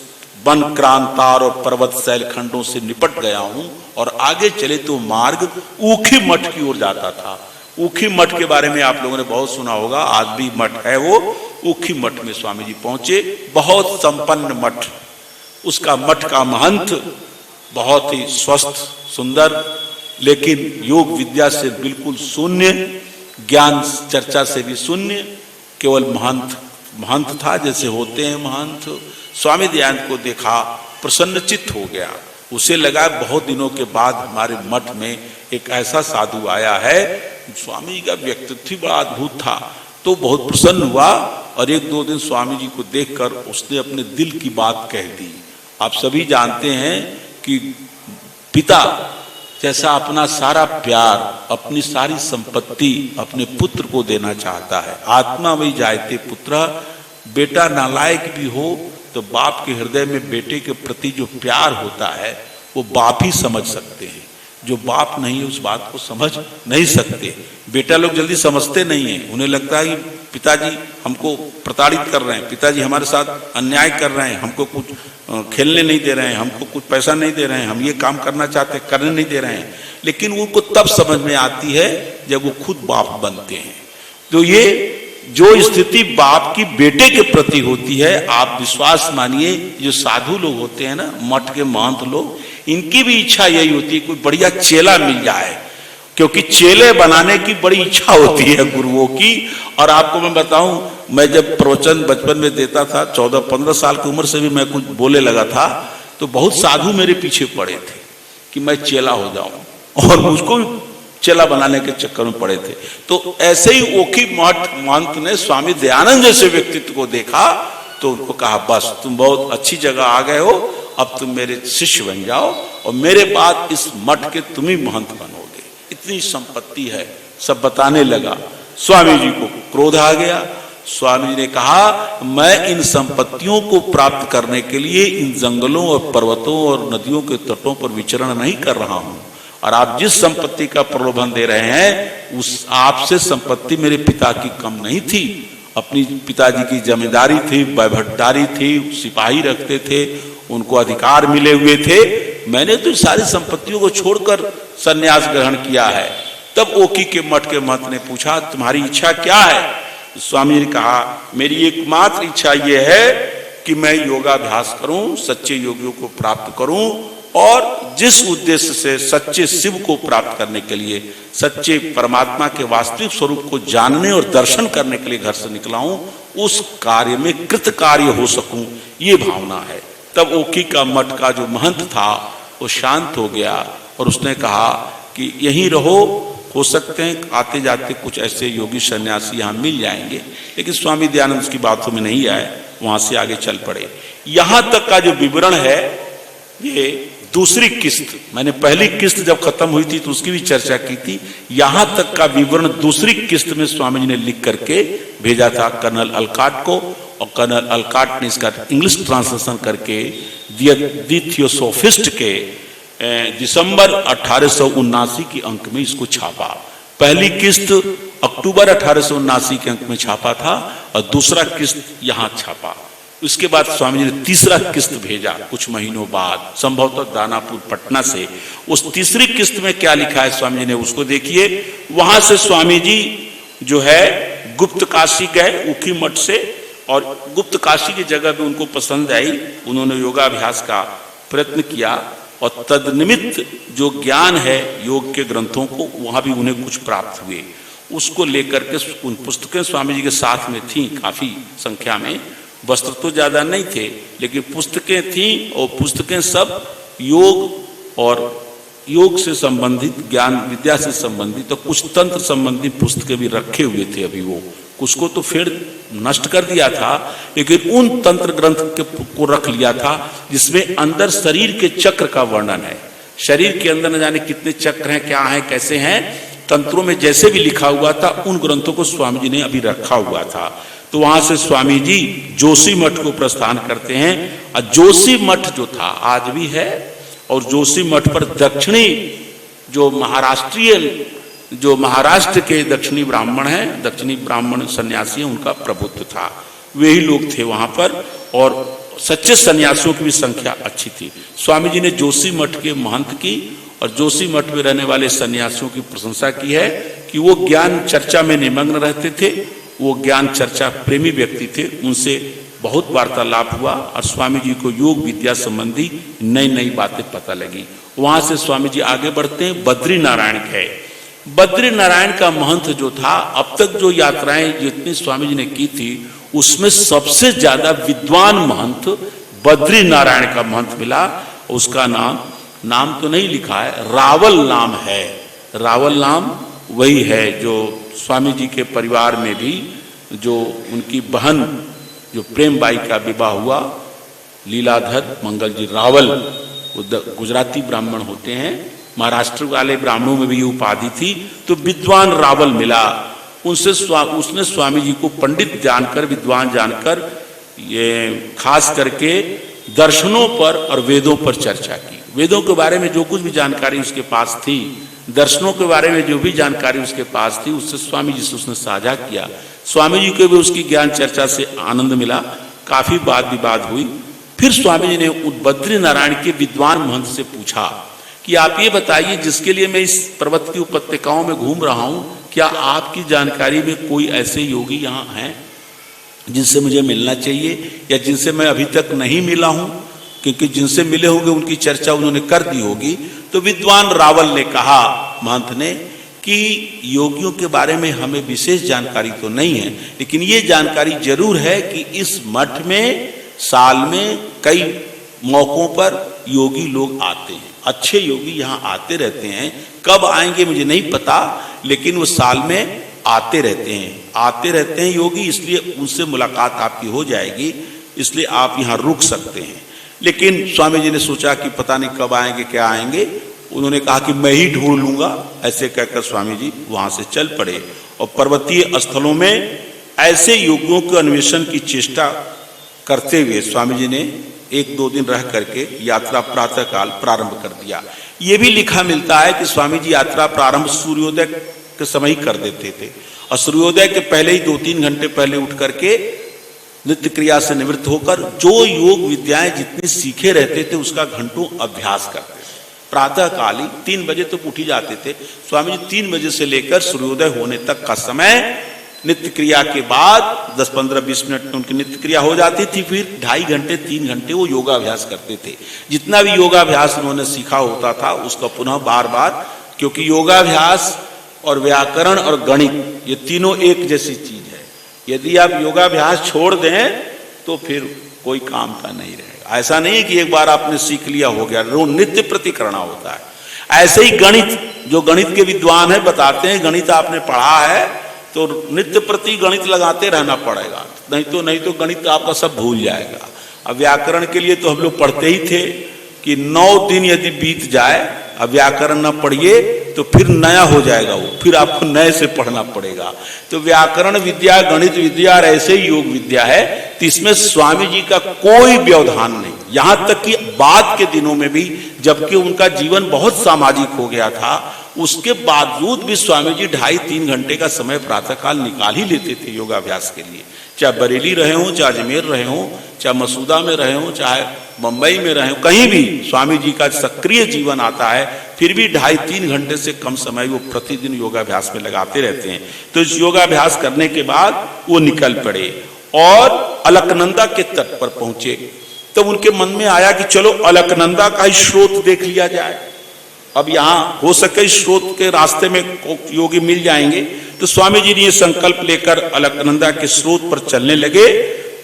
वन क्रांतार और पर्वत शैलखंडों से निपट गया हूं और आगे चले तो मार्ग ऊखी मठ की ओर जाता था। ऊखी मठ के बारे में आप लोगों ने बहुत सुना होगा, आज भी मठ है वो। ऊखी मठ में स्वामी जी पहुंचे, बहुत संपन्न मठ। उसका मठ का महंत बहुत ही स्वस्थ सुंदर, लेकिन योग विद्या से बिल्कुल शून्य, ज्ञान चर्चा से भी शून्य, केवल महंत था जैसे होते हैं महंत। स्वामी दयानंद को देखा, प्रसन्नचित्त हो गया। उसे लगा बहुत दिनों के बाद हमारे मठ में एक ऐसा साधु आया है। स्वामी जी का व्यक्तित्व ही बड़ा अद्भुत था, तो बहुत प्रसन्न हुआ और 1-2 दिन स्वामी जी को देखकर उसने अपने दिल की बात कह दी। आप सभी जानते हैं कि पिता जैसा अपना सारा प्यार, अपनी सारी संपत्ति अपने पुत्र को देना चाहता है। आत्मा वही जायते पुत्र। बेटा नालायक भी हो तो बाप के हृदय में बेटे के प्रति जो प्यार होता है वो बाप ही समझ सकते हैं। जो बाप नहीं है उस बात को समझ नहीं सकते। बेटा लोग जल्दी समझते नहीं है, उन्हें लगता है कि पिताजी हमको प्रताड़ित कर रहे हैं, पिताजी हमारे साथ अन्याय कर रहे हैं, हमको कुछ खेलने नहीं दे रहे हैं, हमको कुछ पैसा नहीं दे रहे हैं, हम ये काम करना चाहते हैं करने नहीं दे रहे हैं। लेकिन उनको तब समझ में आती है जब वो खुद बाप बनते हैं। तो ये जो स्थिति बाप की बेटे के प्रति होती है, आप विश्वास मानिए, जो साधु लोग होते हैं ना, मठ के महंत लोग, इनकी भी इच्छा यही होती है कोई बढ़िया चेला मिल जाए, क्योंकि चेले बनाने की बड़ी इच्छा होती है गुरुओं की। और आपको मैं बताऊं, मैं जब प्रवचन बचपन में देता था, 14-15 साल की उम्र से भी मैं कुछ बोले लगा था, तो बहुत साधु मेरे पीछे पड़े थे कि मैं चेला हो जाऊं, और मुझको चेला बनाने के चक्कर में पड़े थे। तो ऐसे ही ओखी मठ महंत ने स्वामी दयानंद जैसे व्यक्तित्व को देखा तो उनको कहा, बस तुम बहुत अच्छी जगह आ गए हो, अब तुम मेरे शिष्य बन जाओ और मेरे बाद इस मठ के तुम ही महंत बनोगे। इतनी संपत्ति है, सब बताने लगा। स्वामी जी को क्रोध आ गया। स्वामी जी ने कहा, मैं इन संपत्तियों को प्राप्त करने के लिए इन जंगलों और पर्वतों और नदियों के तटों पर विचरण नहीं कर रहा हूं, और आप जिस संपत्ति का प्रलोभन दे रहे हैं उस आपसे संपत्ति मेरे पिता की कम नहीं थी। अपनी पिताजी की जमींदारी थी, बैभट्टारी थी, सिपाही रखते थे, उनको अधिकार मिले हुए थे। मैंने तो सारी संपत्तियों को छोड़कर सन्यास ग्रहण किया है। तब ओकी के मठ के महंत ने पूछा, तुम्हारी इच्छा क्या है? स्वामी जी ने कहा, मेरी एकमात्र इच्छा यह है कि मैं योगाभ्यास करूं, सच्चे योगियों को प्राप्त करूं, और जिस उद्देश्य से सच्चे शिव को प्राप्त करने के लिए, सच्चे परमात्मा के वास्तविक स्वरूप को जानने और दर्शन करने के लिए घर से निकला हूं, उस कार्य में कृतकार्य हो सकूं, ये भावना है। तब ओकी का मठ का जो महंत था वो शांत हो गया और उसने कहा कि यहीं रहो, हो सकते हैं आते जाते कुछ ऐसे योगी सन्यासी यहाँ मिल जाएंगे। लेकिन स्वामी दयानंद उसकी बातों में नहीं आए, वहां से आगे चल पड़े। यहां तक का जो विवरण है, ये दूसरी किस्त, मैंने पहली किस्त जब खत्म हुई थी तो उसकी भी चर्चा की थी। यहां तक का विवरण दूसरी किस्त में स्वामी जी ने लिख करके भेजा था कर्नल अलकाट को, और कर्नल अलकाट ने इसका इंग्लिश ट्रांसलेशन करके दी थियोसोफिस्ट के दिसंबर 1879 की अंक में इसको छापा। पहली किस्त अक्टूबर 1879 के अंक में छापा था और दूसरा किस्त यहां छापा। उसके बाद स्वामी जी ने तीसरा किस्त भेजा कुछ महीनों बाद, संभवतः दानापुर पटना से। उस तीसरी किस्त में क्या लिखा है स्वामी जी ने, उसको देखिए। वहां से स्वामी जी जो है गुप्त काशी गए ऊखी मठ से, और गुप्त काशी की जगह भी उनको पसंद आई। उन्होंने योगाभ्यास का प्रयत्न किया और तदनिमित्त जो ज्ञान है योग के ग्रंथों को, वहां भी उन्हें कुछ प्राप्त हुए। उसको लेकर के उन पुस्तकें स्वामी जी के साथ में थी काफी संख्या में। वस्त्र तो ज्यादा नहीं थे, लेकिन पुस्तकें थी, और पुस्तकें सब योग और योग से संबंधित, ज्ञान विद्या से संबंधित, तो कुछ तंत्र संबंधी पुस्तकें भी रखे हुए थे। अभी वो कुछ को तो फिर नष्ट कर दिया था, लेकिन उन तंत्र ग्रंथ को रख लिया था जिसमें अंदर शरीर के चक्र का वर्णन है। शरीर के अंदर न जाने कितने चक्र हैं, क्या हैं, कैसे हैं, तंत्रों में जैसे भी लिखा हुआ था उन ग्रंथों को स्वामी जी ने अभी रखा हुआ था। तो वहां से स्वामी जी जोशी मठ को प्रस्थान करते हैं। और जोशी मठ जो था आज भी है, और जोशी मठ पर दक्षिणी जो महाराष्ट्र के दक्षिणी ब्राह्मण हैं, दक्षिणी ब्राह्मण सन्यासी हैं, उनका प्रभुत्व था। वे ही लोग थे वहां पर, और सच्चे सन्यासियों की भी संख्या अच्छी थी। स्वामी जी ने जोशी मठ के महंत की और जोशी मठ में रहने वाले सन्यासियों की प्रशंसा की है कि वो ज्ञान चर्चा में निमग्न रहते थे, वो ज्ञान चर्चा प्रेमी व्यक्ति थे। उनसे बहुत वार्तालाप हुआ और स्वामी जी को योग विद्या संबंधी नई नई बातें पता लगी। वहां से स्वामी जी आगे बढ़ते हैं, बद्री नारायण गए। बद्री नारायण का महंत जो था, अब तक जो यात्राएं जितनी स्वामी जी ने की थी उसमें सबसे ज्यादा विद्वान महंत बद्री नारायण का महंत मिला। उसका नाम तो नहीं लिखा है, रावल नाम है। रावल नाम वही है जो स्वामी जी के परिवार में भी जो उनकी बहन जो प्रेमबाई का विवाह हुआ, लीलाधर मंगल जी रावल, वो गुजराती ब्राह्मण होते हैं। महाराष्ट्र वाले ब्राह्मणों में भी ये उपाधि थी। तो विद्वान रावल मिला, उसने स्वामी जी को पंडित जानकर, विद्वान जानकर, ये खास करके दर्शनों पर और वेदों पर चर्चा की। वेदों के बारे में जो कुछ भी जानकारी उसके पास थी, दर्शनों के बारे में जो भी जानकारी उसके पास थी, उससे स्वामी जी से उसने साझा किया। स्वामी जी को भी उसकी ज्ञान चर्चा से आनंद मिला, काफी वाद विवाद हुई। फिर स्वामी जी ने बद्री नारायण के विद्वान महंत से पूछा कि आप ये बताइए, जिसके लिए मैं इस पर्वत की उपत्यकाओं में घूम रहा हूं, क्या आपकी जानकारी में कोई ऐसे योगी यहाँ हैं जिनसे मुझे मिलना चाहिए या जिनसे मैं अभी तक नहीं मिला हूं? क्योंकि जिनसे मिले होंगे उनकी चर्चा उन्होंने कर दी होगी। तो विद्वान रावल ने कहा महंत ने कि योगियों के बारे में हमें विशेष जानकारी तो नहीं है, लेकिन ये जानकारी जरूर है कि इस मठ में साल में कई मौकों पर योगी लोग आते हैं, अच्छे योगी यहाँ आते रहते हैं। कब आएंगे मुझे नहीं पता, लेकिन वो साल में आते रहते हैं योगी, इसलिए उनसे मुलाकात आपकी हो जाएगी, इसलिए आप यहाँ रुक सकते हैं। लेकिन स्वामी जी ने सोचा कि पता नहीं कब आएंगे, क्या आएंगे। उन्होंने कहा कि मैं ही ढूंढ लूंगा। ऐसे कहकर स्वामी जी वहां से चल पड़े और पर्वतीय स्थलों में ऐसे योगियों के अन्वेषण की चेष्टा करते हुए स्वामी जी ने 1-2 दिन रह करके यात्रा प्रातः काल प्रारंभ कर दिया। ये भी लिखा मिलता है कि स्वामी जी यात्रा प्रारंभ सूर्योदय के समय ही कर देते थे, और सूर्योदय के पहले ही 2-3 घंटे पहले उठ करके नित्य क्रिया से निवृत्त होकर जो योग विद्याएं जितनी सीखे रहते थे उसका घंटों अभ्यास करते थे। प्रातः काल ही 3 बजे तक उठ जाते थे स्वामी जी। 3 बजे से लेकर सूर्योदय होने तक का समय नित्य क्रिया के बाद 10-15-20 मिनट में उनकी नित्य क्रिया हो जाती थी। फिर 2.5 घंटे 3 घंटे वो योगाभ्यास करते थे। जितना भी योगाभ्यास उन्होंने सीखा होता था उसका पुनः बार बार, क्योंकि योगाभ्यास और व्याकरण और गणित ये तीनों एक जैसी चीज है। यदि आप योगाभ्यास छोड़ दें तो फिर कोई काम का नहीं रहेगा। ऐसा नहीं है कि एक बार आपने सीख लिया हो गया, रोज नित्य प्रति करना होता है। ऐसे ही गणित, जो गणित के विद्वान है बताते हैं, गणित आपने पढ़ा है तो नित्य प्रति गणित लगाते रहना पड़ेगा, नहीं तो गणित आपका सब भूल जाएगा। अब व्याकरण के लिए तो हम लोग पढ़ते ही थे कि 9 दिन यदि बीत जाए, अब व्याकरण ना पढ़िए तो फिर नया हो जाएगा वो, फिर आपको नए से पढ़ना पड़ेगा। तो व्याकरण विद्या, गणित विद्या और ऐसे ही योग विद्या है, तो इसमें स्वामी जी का कोई व्यवधान नहीं। यहां तक कि बाद के दिनों में भी, जबकि उनका जीवन बहुत सामाजिक हो गया था, उसके बावजूद भी स्वामी जी 2.5-3 घंटे का समय प्रातःकाल निकाल ही लेते थे योगाभ्यास के लिए। चाहे बरेली रहे हों, चाहे अजमेर रहे हों, चाहे मसूदा में रहे हों, चाहे मुंबई में रहे हों, कहीं भी स्वामी जी का सक्रिय जीवन आता है, फिर भी 2.5-3 घंटे से कम समय वो प्रतिदिन योगाभ्यास में लगाते रहते हैं। तो इस योगाभ्यास करने के बाद वो निकल पड़े और अलकनंदा के तट पर पहुंचे। तब उनके मन में आया कि चलो अलकनंदा का ही स्रोत देख लिया जाए। अब यहाँ हो सके इस स्रोत के रास्ते में योगी मिल जाएंगे। तो स्वामी जी ने ये संकल्प लेकर अलकनंदा के स्रोत पर चलने लगे।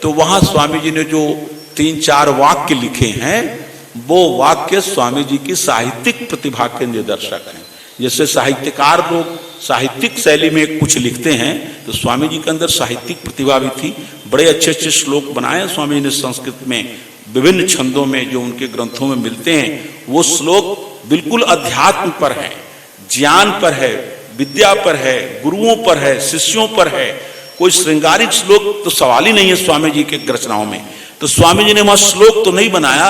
तो वहां स्वामी जी ने जो 3-4 वाक्य लिखे हैं, वो वाक्य स्वामी जी की साहित्यिक प्रतिभा के निदर्शक हैं। जैसे साहित्यकार लोग साहित्यिक शैली में कुछ लिखते हैं, तो स्वामी जी के अंदर साहित्यिक प्रतिभा भी थी। बड़े अच्छे अच्छे श्लोक बनाए स्वामी जी ने संस्कृत में, विभिन्न छंदों में जो उनके ग्रंथों में मिलते हैं। वो श्लोक बिल्कुल अध्यात्म पर है, ज्ञान पर है, विद्या पर है, गुरुओं पर है, शिष्यों पर है। कोई श्रृंगारिक श्लोक तो सवाल ही नहीं है स्वामी जी के रचनाओं में। तो स्वामी जी ने वहां श्लोक तो नहीं बनाया,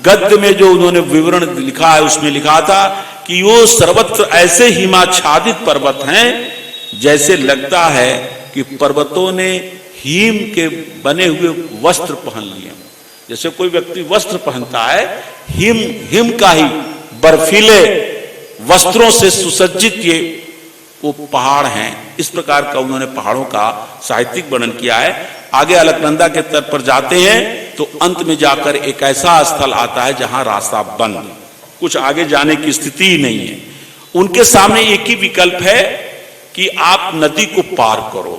गद्य में जो उन्होंने विवरण लिखा है उसमें लिखा था कि वो सर्वत्र ऐसे हिमाच्छादित पर्वत हैं जैसे लगता है कि पर्वतों ने हिम के बने हुए वस्त्र पहन लिए। जैसे कोई व्यक्ति वस्त्र पहनता है, हिम का ही बर्फीले वस्त्रों से सुसज्जित ये वो पहाड़ हैं। इस प्रकार का उन्होंने पहाड़ों का साहित्यिक वर्णन किया है। आगे अलकनंदा के तट पर जाते हैं तो अंत में जाकर एक ऐसा स्थल आता है जहां रास्ता बंद है, कुछ आगे जाने की स्थिति ही नहीं है। उनके सामने एक ही विकल्प है कि आप नदी को पार करो,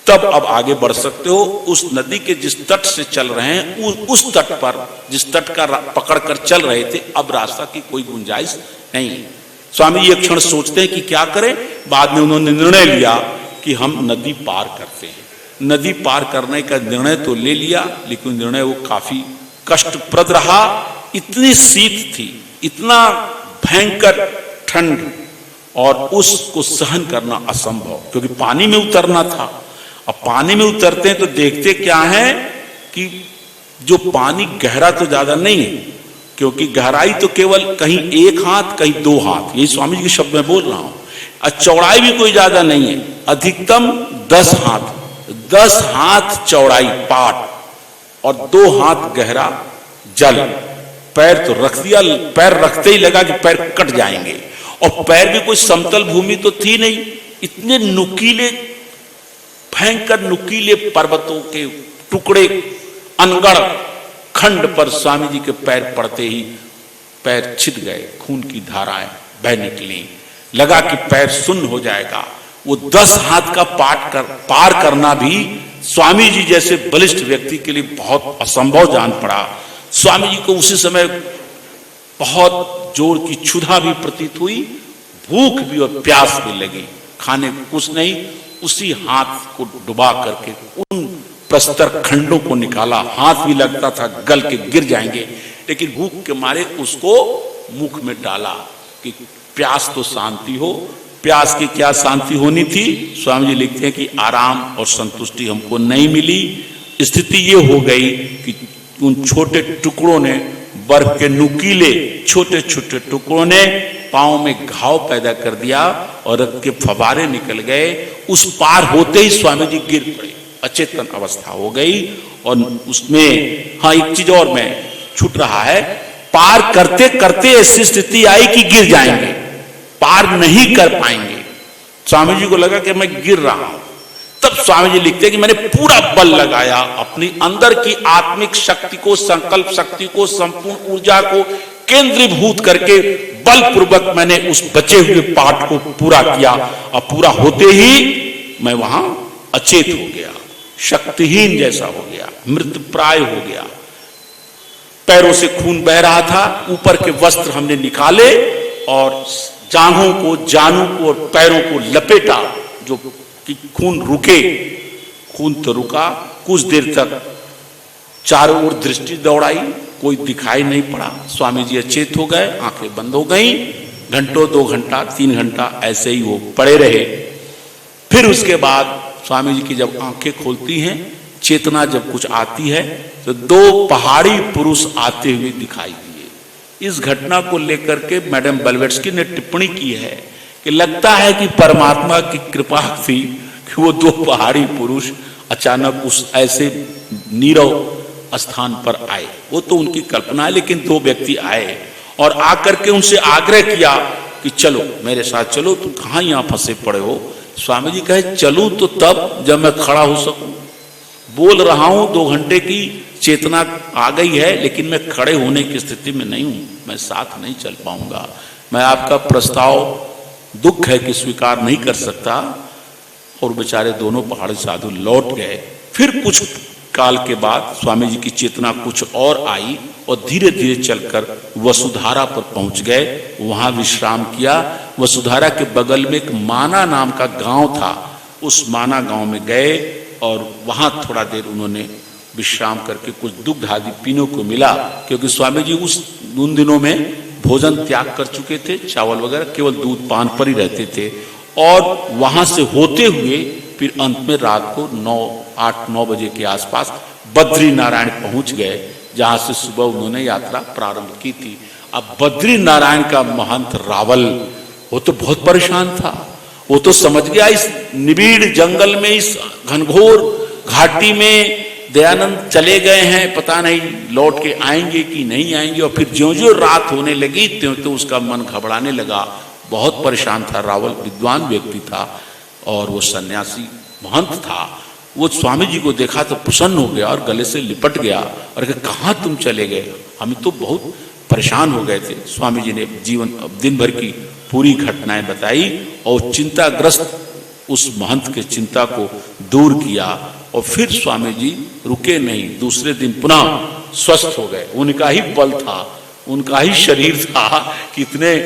तब अब आगे बढ़ सकते हो। उस नदी के जिस तट से चल रहे हैं उस तट पर, जिस तट का पकड़ कर चल रहे थे, अब रास्ता की कोई गुंजाइश नहीं है। स्वामी जी एक क्षण सोचते हैं कि क्या करें। बाद में उन्होंने निर्णय लिया कि हम नदी पार करते हैं। नदी पार करने का निर्णय तो ले लिया, लेकिन निर्णय वो काफी कष्टप्रद रहा। इतनी शीत थी, इतना भयंकर ठंड, और उसको सहन करना असंभव, क्योंकि पानी में उतरना था। अब पानी में उतरते हैं तो देखते क्या है कि जो पानी गहरा तो ज्यादा नहीं है, क्योंकि गहराई तो केवल कहीं 1 हाथ कहीं 2 हाथ, यही स्वामी जी के शब्द में बोल रहा हूं। और चौड़ाई भी कोई ज्यादा नहीं है, अधिकतम 10 हाथ, 10 हाथ चौड़ाई पाट और 2 हाथ गहरा जल। पैर तो रख दिया, पैर रखते ही लगा कि पैर कट जाएंगे, और पैर भी कोई समतल भूमि तो थी नहीं। इतने नुकीले, भयंकर नुकीले पर्वतों के टुकड़े, अनगढ़ खंड पर स्वामी जी के पैर पड़ते ही पैर छिद गए, खून की धाराएं बह निकली, लगा कि पैर सुन्न हो जाएगा। वो 10 हाथ का पार करना भी स्वामी जी जैसे बलिष्ठ व्यक्ति के लिए बहुत असंभव जान पड़ा। स्वामी जी को उसी समय बहुत जोर की क्षुधा भी प्रतीत हुई, भूख भी और प्यास भी लगी। खाने को कुछ नहीं, उसी हाथ को डुबा करके उन प्रस्तर खंडों को निकाला। हाथ भी लगता था गल के गिर जाएंगे, लेकिन भूख के मारे उसको मुख में डाला कि प्यास तो शांति हो। प्यास की क्या शांति होनी थी? स्वामी जी लिखते हैं कि आराम और संतुष्टि हमको नहीं मिली। स्थिति ये हो गई कि उन छोटे टुकड़ों ने, बर्फ के नुकीले छोटे छोटे टुकड़ों ने पांव में घाव पैदा कर दिया और रक्त के फवारे निकल गए। उस पार होते ही स्वामी जी गिर पड़े, अचेतन अवस्था हो गई। और उसमें हाँ एक चीज और मैं छूट रहा है, पार करते करते ऐसी स्थिति आई कि गिर जाएंगे, पार नहीं कर पाएंगे। स्वामी जी को लगा कि मैं गिर रहा हूं। तब स्वामी जी लिखते हैं कि मैंने पूरा बल लगाया, अपनी अंदर की आत्मिक शक्ति को, संकल्प शक्ति को, संपूर्ण ऊर्जा को केंद्रीभूत करके बलपूर्वक मैंने उस बचे हुए पाठ को पूरा किया। और पूरा होते ही मैं वहां अचेत हो गया, शक्तिहीन जैसा हो गया, मृत प्राय हो गया। पैरों से खून बह रहा था, ऊपर के वस्त्र हमने निकाले और जांघों को, जानों को और पैरों को लपेटा, जो कि खून रुके। खून तो रुका, कुछ देर तक चारों ओर दृष्टि दौड़ाई, कोई दिखाई नहीं पड़ा। स्वामी जी अचेत हो गए, आंखें बंद हो गई। घंटों, 2 घंटा, 3 घंटा ऐसे ही वो पड़े रहे। फिर उसके बाद स्वामी जी की जब आंखें खोलती हैं, चेतना जब कुछ आती है, तो 2 पहाड़ी पुरुष आते हुए दिखाई दिए। इस घटना को लेकर के मैडम ब्लेवेट्स्की ने टिप्पणी की है कि लगता है कि परमात्मा की कृपा थी कि वो 2 पहाड़ी पुरुष अचानक उस ऐसे नीरव स्थान पर आए। वो तो उनकी कल्पना है, लेकिन 2 व्यक्ति आए और आकर के उनसे आग्रह किया कि चलो मेरे साथ चलो, तुम कहाँ यहाँ फंसे पड़े हो। स्वामी जी कहे चलूं तो तब जब मैं खड़ा हो सकूं, बोल रहा हूं 2 घंटे की चेतना आ गई है, लेकिन मैं खड़े होने की स्थिति में नहीं हूं, मैं साथ नहीं चल पाऊंगा, मैं आपका प्रस्ताव दुख है कि स्वीकार नहीं कर सकता। और बेचारे दोनों पहाड़ी साधु लौट गए। फिर कुछ काल के बाद स्वामी जी की चेतना कुछ और आई और धीरे धीरे चलकर वसुधारा पर पहुंच गए, वहां विश्राम किया। वसुधारा के बगल में एक माना नाम का गांव था, उस माना गांव में गए और वहां थोड़ा देर उन्होंने विश्राम करके कुछ दुग्ध आदि पीने को मिला, क्योंकि स्वामी जी उन दिनों में भोजन त्याग कर चुके थे, चावल वगैरह केवल दूध पान पर ही रहते थे। और वहां से होते हुए फिर अंत में रात को 8-9 बजे के आसपास बद्री नारायण पहुंच गए, जहां से सुबह उन्होंने यात्रा प्रारंभ की थी। अब बद्री नारायण का महंत रावल, वो तो बहुत परेशान था, वो तो समझ गया इस निबिड़ जंगल में, इस घनघोर घाटी में दयानंद चले गए हैं, पता नहीं लौट के आएंगे कि नहीं आएंगे। और फिर ज्यों-ज्यों रात होने लगी त्यों-त्यों उसका मन घबराने लगा। बहुत परेशान था रावल, विद्वान व्यक्ति था और वो सन्यासी महंत था। वो स्वामी जी को देखा तो प्रसन्न हो गया और गले से लिपट गया और कहा, कहाँ तुम चले गए, हम तो बहुत परेशान हो गए थे। स्वामी जी ने जीवन दिन भर की पूरी घटनाएं बताई और चिंताग्रस्त उस महंत के चिंता को दूर किया। और फिर स्वामी जी रुके नहीं, दूसरे दिन पुनः स्वस्थ हो गए। उनका ही बल था, उनका ही शरीर था कि इतने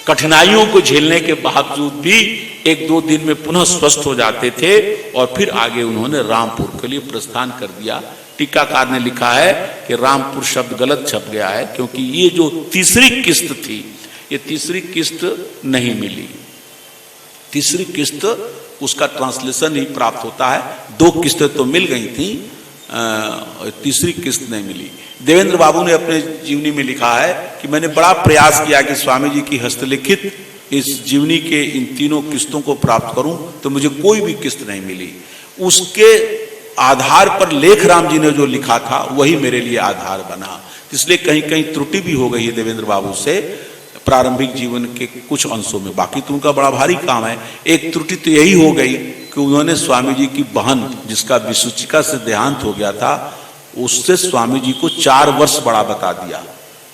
कठिनाइयों को झेलने के बावजूद भी 1-2 दिन में पुनः स्वस्थ हो जाते थे। और फिर आगे उन्होंने रामपुर के लिए प्रस्थान कर दिया। टीकाकार ने लिखा है कि रामपुर शब्द गलत छप गया है, क्योंकि ये जो तीसरी किस्त थी, ये तीसरी किस्त नहीं मिली। तीसरी किस्त उसका ट्रांसलेशन ही प्राप्त होता है, 2 किस्तें तो मिल गई थी, तीसरी किस्त नहीं मिली। देवेंद्र बाबू ने अपने जीवनी में लिखा है कि मैंने बड़ा प्रयास किया कि स्वामी जी की हस्तलिखित इस जीवनी के इन 3 किस्तों को प्राप्त करूं, तो मुझे कोई भी किस्त नहीं मिली। उसके आधार पर लेखराम जी ने जो लिखा था वही मेरे लिए आधार बना, इसलिए कहीं कहीं त्रुटि भी हो गई है देवेंद्र बाबू से प्रारंभिक जीवन के कुछ अंशों में। बाकी तो उनका बड़ा भारी काम है। एक त्रुटि तो यही हो गई कि उन्होंने स्वामी जी की बहन, जिसका विसूचिका से देहांत हो गया था, उससे स्वामी जी को 4 वर्ष बड़ा बता दिया।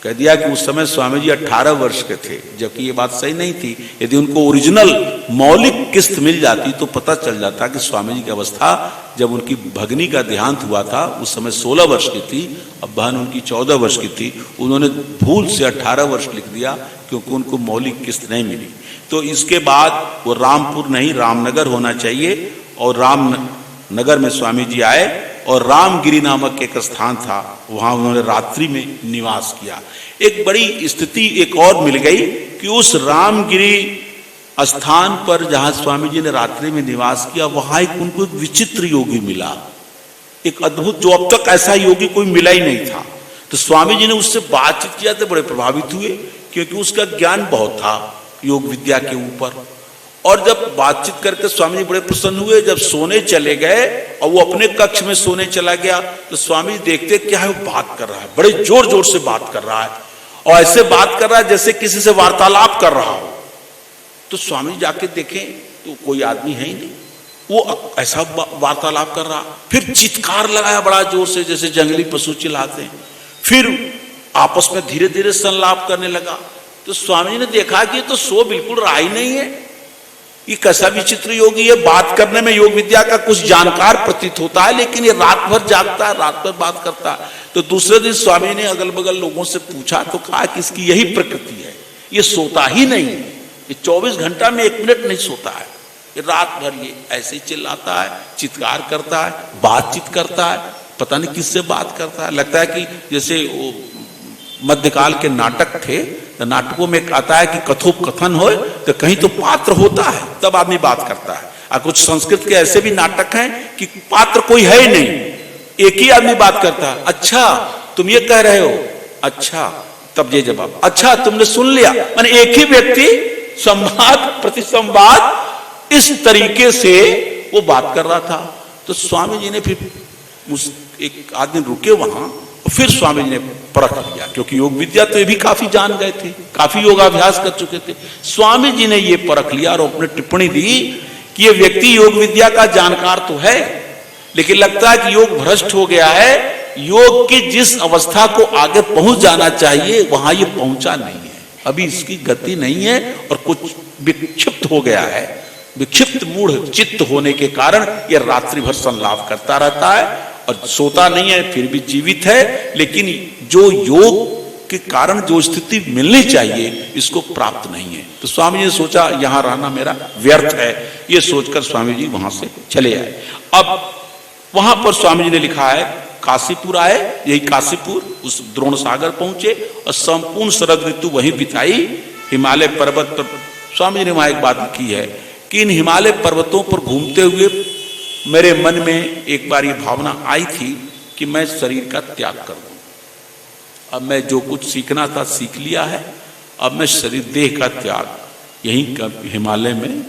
कह दिया कि उस समय स्वामी जी 18 वर्ष के थे, जबकि ये बात सही नहीं थी। यदि उनको ओरिजिनल मौलिक किस्त मिल जाती तो पता चल जाता कि स्वामी जी की अवस्था जब उनकी भगनी का देहांत हुआ था उस समय 16 वर्ष की थी, अब बहन उनकी 14 वर्ष की थी। उन्होंने भूल से 18 वर्ष लिख दिया क्योंकि उनको मौलिक किस्त नहीं मिली। तो इसके बाद वो रामपुर नहीं रामनगर होना चाहिए, और रामनगर में स्वामी जी आए और रामगिरी नामक एक स्थान था, वहां उन्होंने रात्रि में निवास किया। एक बड़ी स्थिति एक और मिल गई कि उस रामगिरी स्थान पर जहां स्वामी जी ने रात्रि में निवास किया, वहां उनको एक विचित्र योगी मिला, एक अद्भुत, जो अब तक ऐसा योगी कोई मिला ही नहीं था। तो स्वामी जी ने उससे बातचीत किया तो बड़े प्रभावित हुए, क्योंकि उसका ज्ञान बहुत था योग विद्या के ऊपर। और जब बातचीत करके स्वामी जी बड़े प्रसन्न हुए। जब सोने चले गए और वो अपने कक्ष में सोने चला गया, तो स्वामी जी देखते क्या है, वो बात कर रहा है, बड़े जोर जोर से बात कर रहा है, और ऐसे बात कर रहा है जैसे किसी से वार्तालाप कर रहा हो। तो स्वामी जी जाके देखें तो कोई आदमी है ही नहीं, वो ऐसा वार्तालाप कर रहा। फिर चित्कार लगाया बड़ा जोर से, जैसे जंगली पशु चिल्लाते हैं। फिर आपस में धीरे धीरे संलाप करने लगा। तो स्वामी जी ने देखा कि तो सो बिल्कुल रहा ही नहीं है, ये कैसा विचित्र योगी है। बात करने में योग विद्या का कुछ जानकार प्रतीत होता है, लेकिन ये रात भर जागता है, रात भर बात करता है। तो दूसरे दिन स्वामी ने अगल बगल लोगों से पूछा तो कहा कि इसकी यही प्रकृति है, ये सोता ही नहीं है, ये 24 घंटा में 1 मिनट नहीं सोता है, ये रात भर ये ऐसे ही चिल्लाता है, चित्कार करता है, बातचीत करता है, पता नहीं किससे बात करता है। लगता है कि जैसे वो मध्यकाल के नाटक थे, तो नाटकों में आता है कि कथोपकथन हो तो कहीं तो पात्र होता है तब आदमी बात करता है। और कुछ संस्कृत के ऐसे भी नाटक हैं कि पात्र कोई है ही नहीं, एक ही आदमी बात करता है। अच्छा तुम ये कह रहे हो, अच्छा तब ये जवाब, अच्छा तुमने सुन लिया। माने एक ही व्यक्ति संवाद प्रतिसंवाद इस तरीके से वो बात कर रहा था। तो स्वामी जी ने फिर उस एक आदमी रुके वहां, फिर स्वामी जी ने परख लिया, क्योंकि योग विद्या तो ये भी काफी जान गए थे, काफी योगाभ्यास कर चुके थे। स्वामी जी ने ये परख लिया और अपने टिप्पणी दी कि ये व्यक्ति योग विद्या का जानकार तो है, लेकिन लगता है कि योग भ्रष्ट हो गया है, योग की जिस अवस्था को आगे पहुंच जाना चाहिए वहां ये पहुंचा नहीं है, अभी इसकी गति नहीं है और कुछ विक्षिप्त हो गया है। विक्षिप्त मूढ़ चित्त होने के कारण ये रात्रि भर संलाप करता रहता है और सोता नहीं है, फिर भी जीवित है, लेकिन जो योग के कारण जो स्थिति मिलनी चाहिए इसको प्राप्त नहीं है। तो स्वामी जी ने सोचा यहां रहना मेरा व्यर्थ है, ये सोचकर स्वामी जी वहां से चले आए। अब वहां पर स्वामी जी ने लिखा है काशीपुर आए, यही काशीपुर उस द्रोण सागर पहुंचे और संपूर्ण शरद ऋतु वहीं बिताई। हिमालय पर्वत पर स्वामी जी ने वहां एक बात की है कि इन हिमालय पर्वतों पर घूमते हुए मेरे मन में एक बार ये भावना आई थी कि मैं शरीर का त्याग कर दूं। अब मैं जो कुछ सीखना था सीख लिया है, अब मैं शरीर देह का त्याग यहीं हिमालय में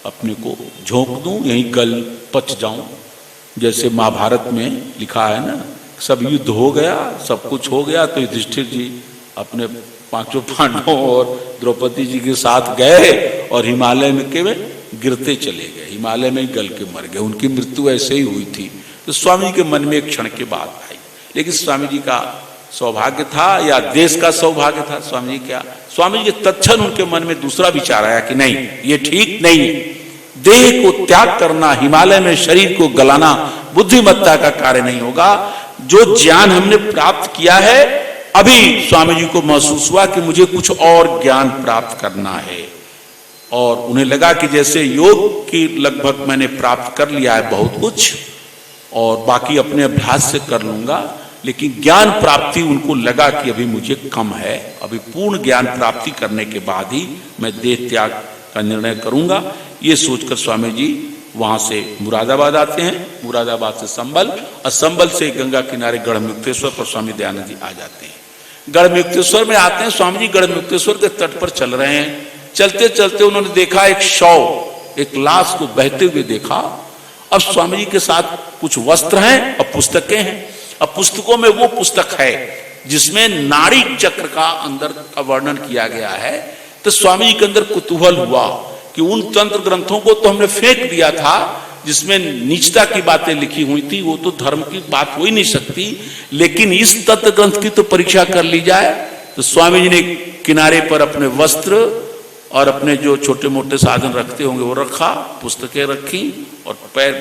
अपने को झोंक दूं, यहीं गल पच जाऊं। जैसे महाभारत में लिखा है ना, सब युद्ध हो गया, सब कुछ हो गया, तो युधिष्ठिर जी अपने पांचों पांडवों और द्रौपदी जी के साथ गए और हिमालय में के में गिरते चले गए, हिमालय में गल के मर गए। उनकी मृत्यु ऐसे ही हुई थी। तो स्वामी जी के मन में एक क्षण की बात आई, लेकिन स्वामी जी का सौभाग्य था या देश का सौभाग्य था, स्वामी जी क्या, स्वामी जी के तत्क्षण उनके मन में दूसरा विचार आया कि नहीं, ये ठीक नहीं है। देह को त्याग करना, हिमालय में शरीर को गलाना बुद्धिमत्ता का कार्य नहीं होगा। जो ज्ञान हमने प्राप्त किया है, अभी स्वामी जी को महसूस हुआ कि मुझे कुछ और ज्ञान प्राप्त करना है। और उन्हें लगा कि जैसे योग की लगभग मैंने प्राप्त कर लिया है बहुत कुछ, और बाकी अपने अभ्यास से कर लूंगा, लेकिन ज्ञान प्राप्ति उनको लगा कि अभी मुझे कम है। अभी पूर्ण ज्ञान प्राप्ति करने के बाद ही मैं देह त्याग का निर्णय करूंगा। ये सोचकर स्वामी जी वहां से मुरादाबाद आते हैं, मुरादाबाद से संबल, और संबल से गंगा किनारे गढ़मुक्तेश्वर पर स्वामी दयानंद जी आ जाते हैं। गढ़मुक्तेश्वर में आते हैं स्वामी जी, गढ़मुक्तेश्वर के तट पर चल रहे हैं। चलते चलते उन्होंने देखा एक शव, एक लाश को बहते हुए देखा। अब स्वामी जी के साथ कुछ वस्त्र हैं और पुस्तकें हैं। अब पुस्तकों में वो पुस्तक है जिसमें नाड़ी चक्र का अंदर का वर्णन किया गया है। तो स्वामी जी के अंदर कुतूहल हुआ कि उन तंत्र ग्रंथों को तो हमने फेंक दिया था जिसमें नीचता की बातें लिखी हुई थी, वो तो धर्म की बात हो ही नहीं सकती, लेकिन इस तंत्र ग्रंथ की तो परीक्षा कर ली जाए। तो स्वामी जी ने किनारे पर अपने वस्त्र और अपने जो छोटे मोटे साधन रखते होंगे वो रखा, पुस्तकें रखी और पैर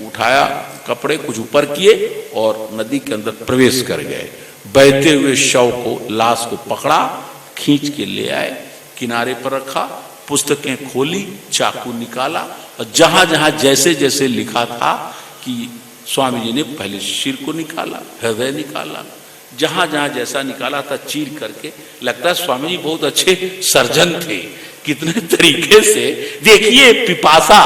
उठाया, कपड़े कुछ ऊपर किए और नदी के अंदर प्रवेश कर गए। बहते हुए शव को, लाश को पकड़ा, खींच के ले आए, किनारे पर रखा, पुस्तकें खोली, चाकू निकाला और जहां जहां जैसे जैसे लिखा था कि स्वामी जी ने पहले सिर को निकाला, हृदय निकाला, जहां जहां जैसा निकाला था चीर करके। लगता है स्वामी जी बहुत अच्छे सर्जन थे, कितने तरीके से। देखिए पिपासा,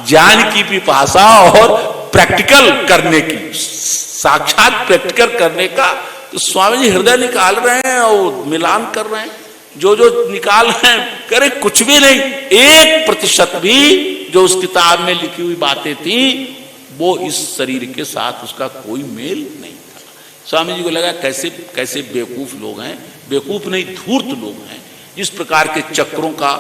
ज्ञान की पिपासा और प्रैक्टिकल करने की, साक्षात प्रैक्टिकल करने का। तो स्वामी जी हृदय निकाल रहे हैं और मिलान कर रहे हैं, जो जो निकाल रहे हैं करे कुछ भी नहीं, 1% भी जो उस किताब में लिखी हुई बातें थी वो इस शरीर के साथ उसका कोई मेल नहीं था। स्वामी जी को लगा कैसे कैसे बेवकूफ लोग हैं, बेवकूफ नहीं धूर्त लोग हैं, जिस प्रकार के चक्रों का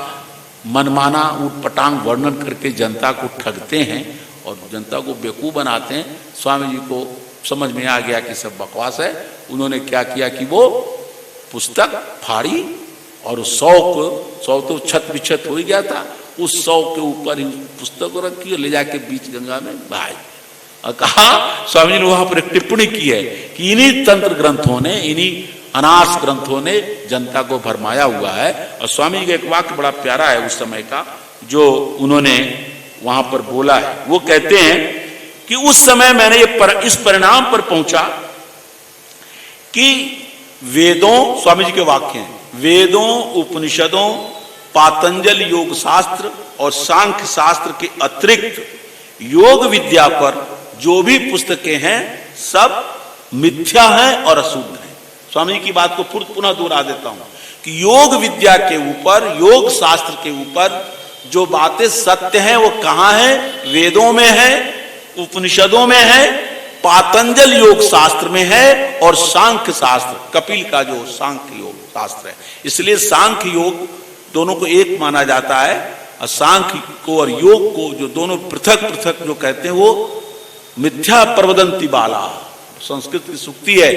मनमाना उटपटांग वर्णन करके जनता को ठगते हैं और जनता को बेवकूफ बनाते हैं। स्वामी जी को समझ में आ गया कि सब बकवास है। उन्होंने क्या किया कि वो पुस्तक फाड़ी और 100 तो छत विछत हो ही गया था, उस 100 के ऊपर ही पुस्तक को रखी और ले जाके बीच गंगा में बहाई और कहा, स्वामी जी ने वहां पर एक टिप्पणी की है कि इन्हीं तंत्र ग्रंथों ने, इन्हीं अनार्स ग्रंथों ने जनता को भरमाया हुआ है। और स्वामी जी का एक वाक्य बड़ा प्यारा है उस समय का, जो उन्होंने वहां पर बोला है। वो कहते हैं कि उस समय मैंने इस परिणाम पर पहुंचा कि वेदों, स्वामी जी के वाक्य हैं, वेदों, उपनिषदों, पातंजल योग शास्त्र और सांख्य शास्त्र के अतिरिक्त योग विद्या पर जो भी पुस्तकें हैं सब मिथ्या हैं और अशुद्ध हैं। स्वामी जी की बात को पुनः दोहरा देता हूं कि योग विद्या के ऊपर, योग शास्त्र के ऊपर जो बातें सत्य हैं वो कहां है? वेदों में है, उपनिषदों में है, पातंजल योग शास्त्र में है और सांख्य शास्त्र, कपिल का जो सांख्य योग शास्त्र है। इसलिए सांख्य योग दोनों को एक माना जाता है और सांख्य को और योग को जो दोनों पृथक पृथक जो कहते हैं वो मिथ्या प्रवदंती बाला, संस्कृत की सूक्ति है,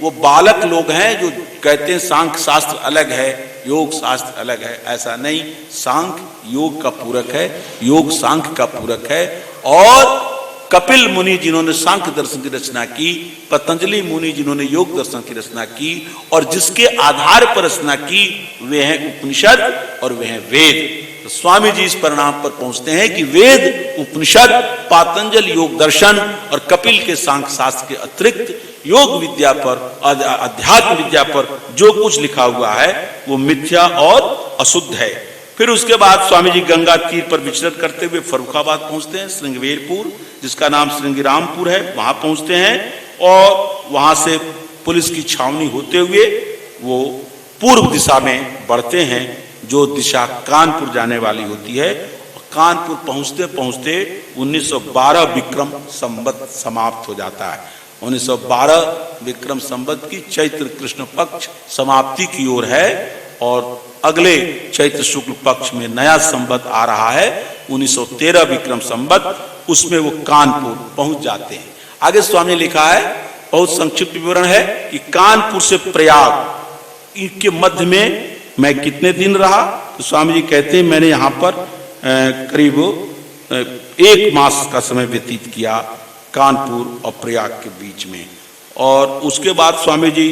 वो बालक लोग हैं जो कहते हैं सांख्य शास्त्र अलग है, योग शास्त्र अलग है। ऐसा नहीं, सांख्य योग का पूरक है, योग सांख्य का पूरक है। और कपिल मुनि जिन्होंने सांख्य दर्शन की रचना की, पतंजलि मुनि जिन्होंने योग दर्शन की रचना की, और जिसके आधार पर रचना की वे हैं उपनिषद और वे हैं वेद। तो स्वामी जी इस परिणाम पर पहुंचते हैं कि वेद, उपनिषद, पातंजल योग दर्शन और कपिल के सांख्य शास्त्र के अतिरिक्त योग विद्या पर, अध्यात्म विद्या पर जो कुछ लिखा हुआ है वो मिथ्या और अशुद्ध है। फिर उसके बाद स्वामी जी गंगा तीर पर विचरण करते हुए फर्रुखाबाद पहुंचते हैं, श्रृंगवेरपुर जिसका नाम श्रृंगीरामपुर है, वहां पहुंचते हैं और वहां से पुलिस की छावनी होते हुए वो पूर्व दिशा में बढ़ते हैं, जो दिशा कानपुर जाने वाली होती है। कानपुर पहुंचते पहुंचते 1912 विक्रम संवत समाप्त हो जाता है। 1912 विक्रम संवत की चैत्र कृष्ण पक्ष समाप्ति की ओर है और अगले चैत्र शुक्ल पक्ष में नया संवत आ रहा है 1913 विक्रम संवत, उसमें वो कानपुर पहुंच जाते हैं। आगे स्वामी ने लिखा है, बहुत संक्षिप्त विवरण है कि कानपुर से प्रयाग इनके मध्य में मैं कितने दिन रहा। तो स्वामी जी कहते हैं मैंने यहाँ पर करीब 1 मास का समय व्यतीत किया कानपुर और प्रयाग के बीच में। और उसके बाद स्वामी जी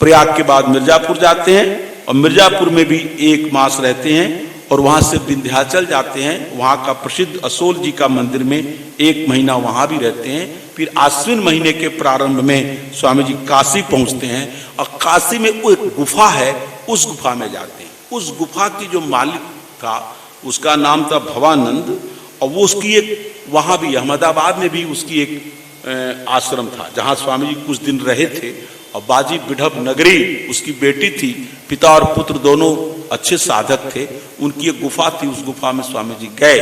प्रयाग के बाद मिर्जापुर जाते हैं और मिर्जापुर में भी 1 मास रहते हैं और वहां से विंध्याचल जाते हैं। वहां का प्रसिद्ध असोल जी का मंदिर में 1 महीना वहां भी रहते हैं। फिर आश्विन महीने के प्रारंभ में स्वामी जी काशी पहुंचते हैं और काशी में वो एक गुफा है, उस गुफा में जाते हैं। उस गुफा की जो मालिक था उसका नाम था भवानंद और वो उसकी एक, वहां भी अहमदाबाद में भी उसकी एक आश्रम था जहां स्वामी जी कुछ दिन रहे थे। और बाजी बिढब नगरी उसकी बेटी थी, पिता और पुत्र दोनों अच्छे साधक थे, उनकी एक गुफा थी, उस गुफा में स्वामी जी गए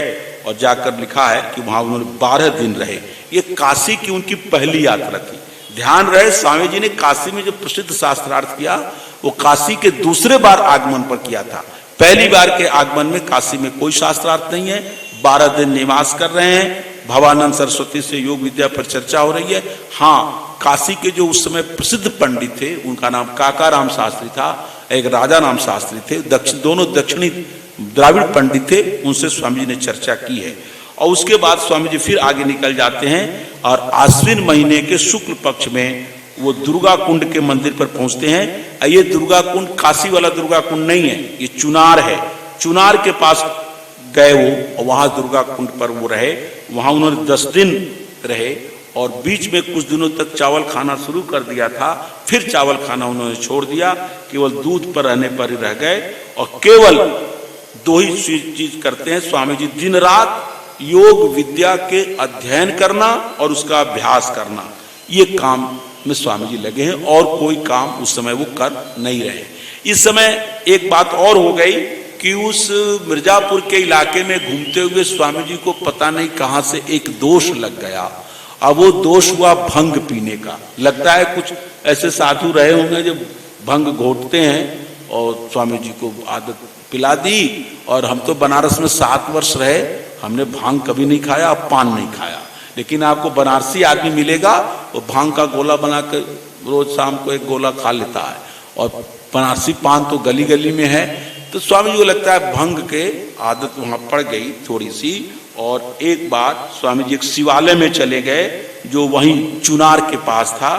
और जाकर लिखा है कि वहां उन्होंने 12 दिन रहे। ये काशी की उनकी पहली यात्रा थी। ध्यान रहे स्वामी जी ने काशी में जो प्रसिद्ध शास्त्रार्थ किया वो काशी के दूसरे बार आगमन पर किया था। पहली बार के आगमन में काशी में कोई शास्त्रार्थ नहीं है, 12 दिन निवास कर रहे हैं, भवानंद सरस्वती से योग विद्या पर चर्चा हो रही है। हाँ, काशी के जो उस समय प्रसिद्ध पंडित थे उनका नाम काकाराम शास्त्री था, एक राजा नाम शास्त्री थे, दोनों दक्षिणी द्राविड़ पंडित थे, उनसे स्वामी जी ने चर्चा की है। और उसके बाद स्वामी जी फिर आगे निकल जाते हैं और आश्विन महीने के शुक्ल पक्ष में वो दुर्गा कुंड के मंदिर पर पहुंचते हैं। ये दुर्गा कुंड काशी वाला दुर्गा कुंड नहीं है, ये चुनार है। चुनार के पास गए वो और वहां दुर्गा कुंड पर वो रहे, वहां उन्होंने 10 दिन रहे और बीच में कुछ दिनों तक चावल खाना शुरू कर दिया था, फिर चावल खाना उन्होंने छोड़ दिया, केवल दूध पर रहने पर ही रह गए और केवल 2 ही चीज करते हैं स्वामी जी, दिन रात योग विद्या के अध्ययन करना और उसका अभ्यास करना, ये काम में स्वामी जी लगे हैं और कोई काम उस समय वो कर नहीं रहे। इस समय एक बात और हो गई कि उस मिर्जापुर के इलाके में घूमते हुए स्वामी जी को पता नहीं कहां से एक दोष लग गया। अब वो दोष हुआ भंग पीने का। लगता है कुछ ऐसे साधु रहे होंगे जो भंग घोटते हैं और स्वामी जी को आदत पिला दी। और हम तो बनारस में 7 वर्ष रहे, हमने भांग कभी नहीं खाया, पान नहीं खाया, लेकिन आपको बनारसी आदमी मिलेगा वो भांग का गोला बना कर रोज शाम को एक गोला खा लेता है और बनारसी पान तो गली गली में है। तो स्वामी जी को लगता है भंग के आदत वहां पड़ गई थोड़ी सी। और एक बार स्वामी जी एक शिवालय में चले गए जो वहीं चुनार के पास था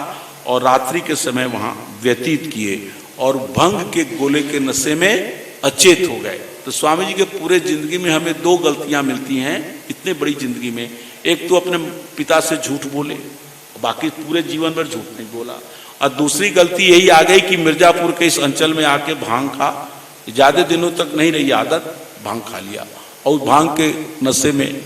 और रात्रि के समय वहां व्यतीत किए और भंग के गोले के नशे में अचेत हो गए। तो स्वामी जी के पूरे जिंदगी में हमें 2 गलतियां मिलती हैं इतने बड़ी जिंदगी में। एक तो अपने पिता से झूठ बोले, बाकी पूरे जीवन भर झूठ नहीं बोला। और दूसरी गलती यही आ गई कि मिर्जापुर के इस अंचल में आके भांग खा, ज्यादा दिनों तक नहीं रही आदत, भांग खा लिया। और भांग के नशे में,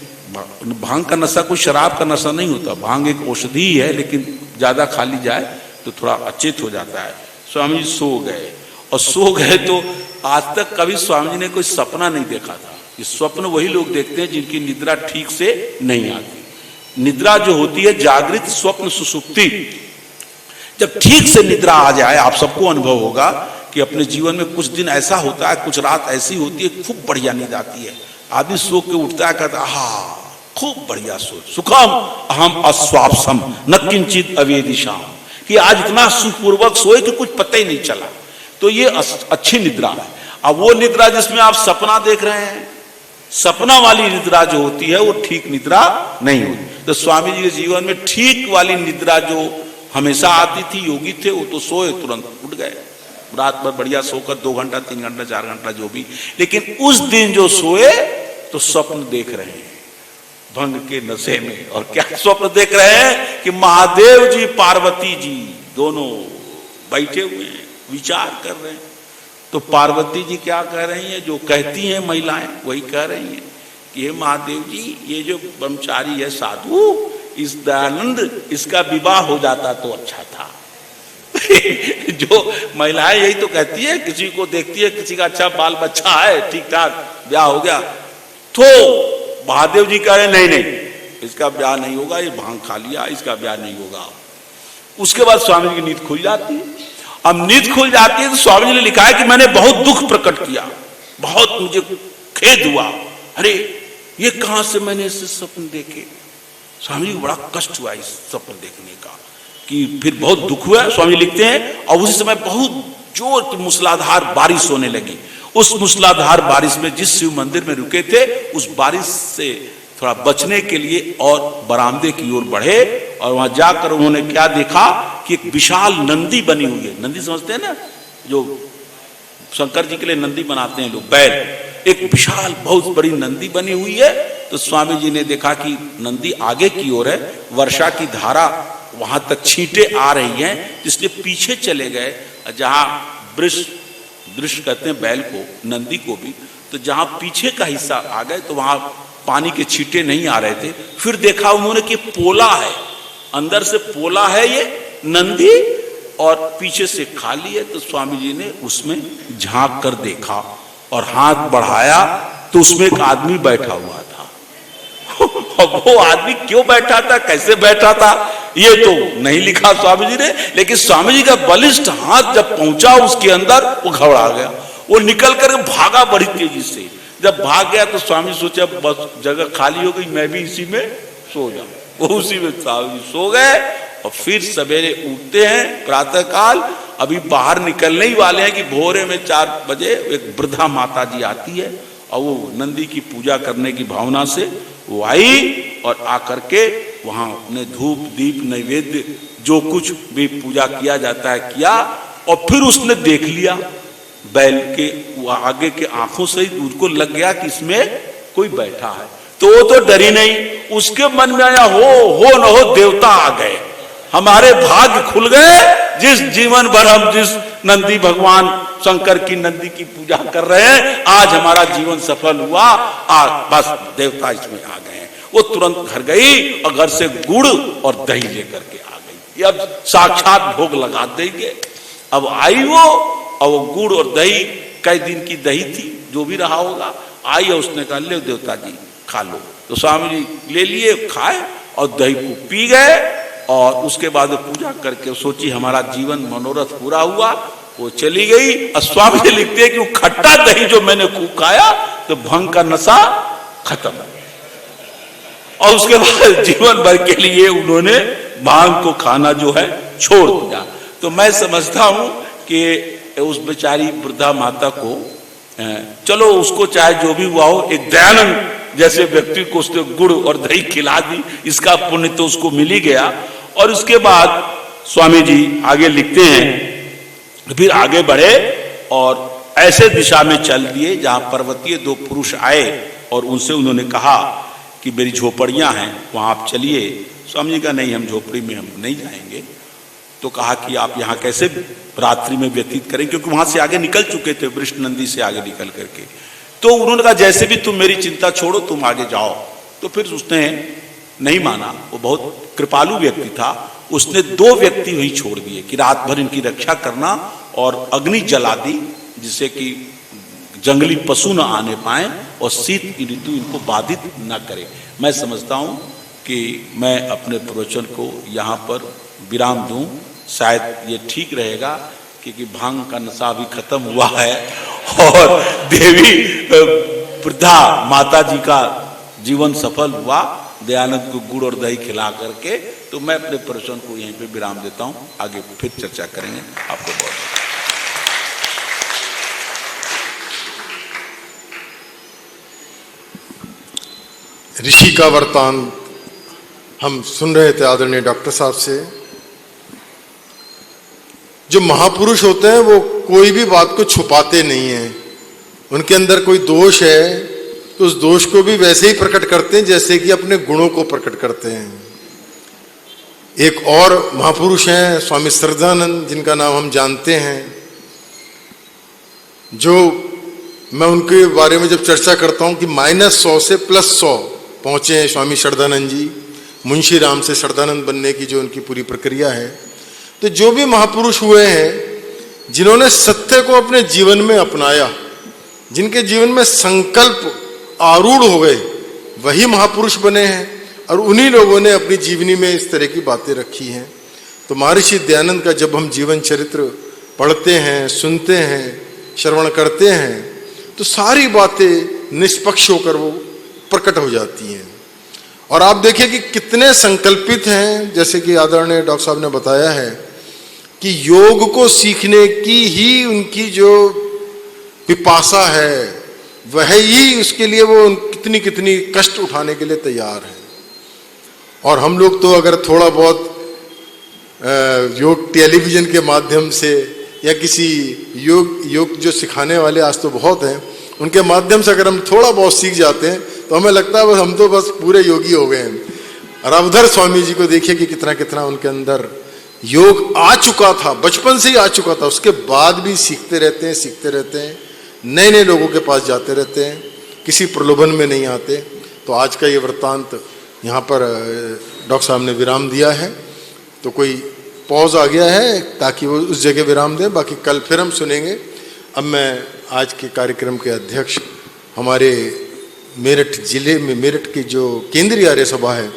भांग का नशा कोई शराब का नशा नहीं होता, भांग एक औषधि ही है, लेकिन ज्यादा खा ली जाए तो थोड़ा अचेत हो जाता है। स्वामी जी सो गए और सो गए तो आज तक कभी स्वामी जी ने कोई सपना नहीं देखा था। ये स्वप्न वही लोग देखते हैं जिनकी निद्रा ठीक से नहीं आती। निद्रा जो होती है जागृत स्वप्न सुसुप्ति, जब ठीक से निद्रा आ जाए, आप सबको अनुभव होगा कि अपने जीवन में कुछ दिन ऐसा होता है, कुछ रात ऐसी होती है खूब बढ़िया नींद आती है, आदमी सो के उठता है, कहता हा खूब बढ़िया सोच। सुखम अहम अस्वापसम न किंचित अवेदिशाम, कि आज इतना सुखपूर्वक सोए कि कुछ पता ही नहीं चला। तो ये अच्छी निद्रा है। अब वो निद्रा जिसमें आप सपना देख रहे हैं, सपना वाली निद्रा जो होती है वो ठीक निद्रा नहीं होती। तो स्वामी जी के जीवन में ठीक वाली निद्रा जो हमेशा आती थी, योगी थे, वो तो सोए तुरंत उठ गए, रात भर बढ़िया सोकर 2 घंटा 3 घंटा 4 घंटा जो भी। लेकिन उस दिन जो सोए तो स्वप्न देख रहे हैं भंग के नशे में। और क्या स्वप्न देख रहे हैं कि महादेव जी पार्वती जी दोनों बैठे हुए हैं, विचार कर रहे हैं। तो पार्वती जी क्या कह रही हैं, जो कहती हैं महिलाएं वही कह रही हैं कि हे महादेव जी, ये जो ब्रह्मचारी है साधु, इस दयानंद, इसका विवाह हो जाता तो अच्छा था। जो महिलाएं यही तो कहती है, किसी को देखती है किसी का अच्छा बाल बच्चा है, ठीक ठाक ब्याह हो गया, तो महादेव जी कह रहे नहीं नहीं, इसका ब्याह नहीं होगा, ये भांग खा लिया, इसका ब्याह नहीं होगा। उसके बाद स्वामी जी की नींद खुल जाती है। अब नींद खुल जाती है तो स्वामी जी ने लिखा है कि मैंने बहुत दुख प्रकट किया, बहुत मुझे खेद हुआ, अरे ये कहां से मैंने ऐसे स्वप्न देखे। स्वामी जी को बड़ा कष्ट हुआ इस स्वप्न देखने का, कि फिर बहुत दुख हुआ। स्वामी लिखते हैं और उसी समय बहुत जोर की मूसलाधार बारिश होने लगी। उस मूसलाधार बारिश में जिस शिव मंदिर में रुके थे, उस बारिश से थोड़ा बचने के लिए और बरामदे की ओर बढ़े, और वहां जाकर उन्होंने क्या देखा कि एक विशाल नंदी बनी हुई है। नंदी समझते हैं ना, जो शंकर जी के लिए नंदी बनाते हैं लोग, बैल, एक विशाल बहुत बड़ी नंदी बनी हुई है। तो स्वामी जी ने देखा कि नंदी आगे की ओर है, वर्षा की धारा वहां तक छींटे आ रही हैं, इसलिए पीछे चले गए, जहां वृष कहते हैं बैल को, नंदी को भी। तो जहां पीछे का हिस्सा आ गए तो वहां पानी के छींटे नहीं आ रहे थे। फिर देखा उन्होंने कि पोला है, अंदर से पोला है ये नंदी और पीछे से खाली है। तो स्वामी जी ने उसमें झांक कर देखा और हाथ बढ़ाया तो उसमें एक आदमी बैठा हुआ था। वो आदमी क्यों बैठा था, कैसे बैठा था, ये तो नहीं लिखा स्वामी जी ने, लेकिन स्वामी जी का बलिष्ठ हाथ जब पहुंचा उसके अंदर, वो घबरा गया, वो निकल कर भागा बड़ी तेजी से। जब भाग गया तो स्वामी सोचा बस जगह खाली हो गई, मैं भी इसी में सो जाऊं। वो उसी में स्वामी सो गए। और फिर सवेरे उठते हैं प्रातः काल, अभी बाहर निकलने ही वाले हैं कि भोरे में 4 बजे एक वृद्धा माता जी आती है, और वो नंदी की पूजा करने की भावना से वो आई और आकर के वहां ने धूप दीप नैवेद्य जो कुछ भी पूजा किया जाता है किया। और फिर उसने देख लिया बैल के आगे के आंखों से ही उसको लग गया कि इसमें कोई बैठा है। तो वो तो डरी नहीं, उसके मन में आया हो न हो देवता आ गए, हमारे भाग्य खुल गए, जिस जीवन भर हम जिस नंदी भगवान शंकर की नंदी की पूजा कर रहे हैं, आज हमारा जीवन सफल हुआ, आज बस देवता इसमें आ गए। वो तुरंत घर गई और घर से गुड़ और दही लेकर के आ गई, ये अब साक्षात भोग लगा देंगे। अब आई वो, और वो गुड़ और दही, कई दिन की दही थी, जो भी रहा होगा, आई और उसने कहा ले देवता जी खा लो। तो स्वामी जी ले लिए, खाए और दही को पी गए। और उसके बाद पूजा करके सोची हमारा जीवन मनोरथ पूरा हुआ, वो चली गई। और स्वामी जी लिखते हैं कि वो खट्टा दही जो मैंने खूब खाया तो भंग का नशा खत्म, और उसके बाद जीवन भर के लिए उन्होंने भांग को खाना जो है छोड़ दिया। तो मैं समझता हूं कि उस बेचारी वृद्धा माता को, चलो उसको चाहे जो भी हुआ हो, एक दयानंद जैसे व्यक्ति को उसने गुड़ और दही खिला दी, इसका पुण्य तो उसको मिल ही गया। और उसके बाद स्वामी जी आगे लिखते हैं, फिर आगे बढ़े और ऐसे दिशा में चल दिए जहां पर्वतीय 2 पुरुष आए और उनसे उन्होंने कहा कि मेरी झोपड़ियां हैं, वहां आप चलिए। स्वामी जी का नहीं, हम झोपड़ी में हम नहीं जाएंगे। तो कहा कि आप यहाँ कैसे रात्रि में व्यतीत करें, क्योंकि वहां से आगे निकल चुके थे, वृष्ण नंदी से आगे निकल करके। तो उन्होंने कहा जैसे भी तुम मेरी चिंता छोड़ो, तुम आगे जाओ। तो फिर उसने नहीं माना, वो बहुत कृपालु व्यक्ति था, उसने 2 व्यक्ति वहीं छोड़ दिए कि रात भर इनकी रक्षा करना, और अग्नि जला दी जिससे कि जंगली पशु न आने पाए और शीत की ऋतु इनको बाधित न करे। मैं समझता हूं कि मैं अपने प्रवचन को यहाँ पर विराम दूं, शायद ये ठीक रहेगा, क्योंकि भांग का नशा भी खत्म हुआ है और देवी वृद्धा माता जी का जीवन सफल हुआ। दयानंद को गुड़ और दही खिला करके। तो मैं अपने प्रवचन को यहीं पे विराम देता हूँ, आगे फिर चर्चा करेंगे। आपको बहुत ऋषि का वृत्तांत हम सुन रहे थे आदरणीय डॉक्टर साहब से। जो महापुरुष होते हैं वो कोई भी बात को छुपाते नहीं हैं। उनके अंदर कोई दोष है तो उस दोष को भी वैसे ही प्रकट करते हैं जैसे कि अपने गुणों को प्रकट करते हैं। एक और महापुरुष हैं स्वामी श्रद्धानंद, जिनका नाम हम जानते हैं। जो मैं उनके बारे में जब चर्चा करता हूं कि -100 से +100 पहुंचे हैं स्वामी श्रद्धानंद जी, मुंशी राम से श्रद्धानंद बनने की जो उनकी पूरी प्रक्रिया है। तो जो भी महापुरुष हुए हैं जिन्होंने सत्य को अपने जीवन में अपनाया, जिनके जीवन में संकल्प आरूढ़ हो गए, वही महापुरुष बने हैं। और उन्हीं लोगों ने अपनी जीवनी में इस तरह की बातें रखी हैं। तो महर्षि दयानंद का जब हम जीवन चरित्र पढ़ते हैं, सुनते हैं, श्रवण करते हैं, तो सारी बातें निष्पक्ष होकर वो प्रकट हो जाती हैं। और आप देखिए कि कितने संकल्पित हैं। जैसे कि आदरणीय डॉक्टर साहब ने बताया है कि योग को सीखने की ही उनकी जो पिपासा है, वह ही उसके लिए वो कितनी कितनी कष्ट उठाने के लिए तैयार है। और हम लोग तो अगर थोड़ा बहुत योग टेलीविजन के माध्यम से या किसी योग जो सिखाने वाले आज तो बहुत हैं, उनके माध्यम से अगर हम थोड़ा बहुत सीख जाते हैं तो हमें लगता है बस हम तो बस पूरे योगी हो गए हैं। और अब उधर स्वामी जी को देखिए कि कितना कितना उनके अंदर योग आ चुका था, बचपन से ही आ चुका था। उसके बाद भी सीखते रहते हैं, सीखते रहते हैं, नए नए लोगों के पास जाते रहते हैं, किसी प्रलोभन में नहीं आते। तो आज का ये वृत्तांत यहाँ पर डॉक्टर साहब ने विराम दिया है। तो कोई पॉज आ गया है ताकि वो उस जगह विराम दें, बाकी कल फिर हम सुनेंगे। अब मैं आज के कार्यक्रम के अध्यक्ष, हमारे मेरठ जिले में मेरठ की जो केंद्रीय आर्य सभा है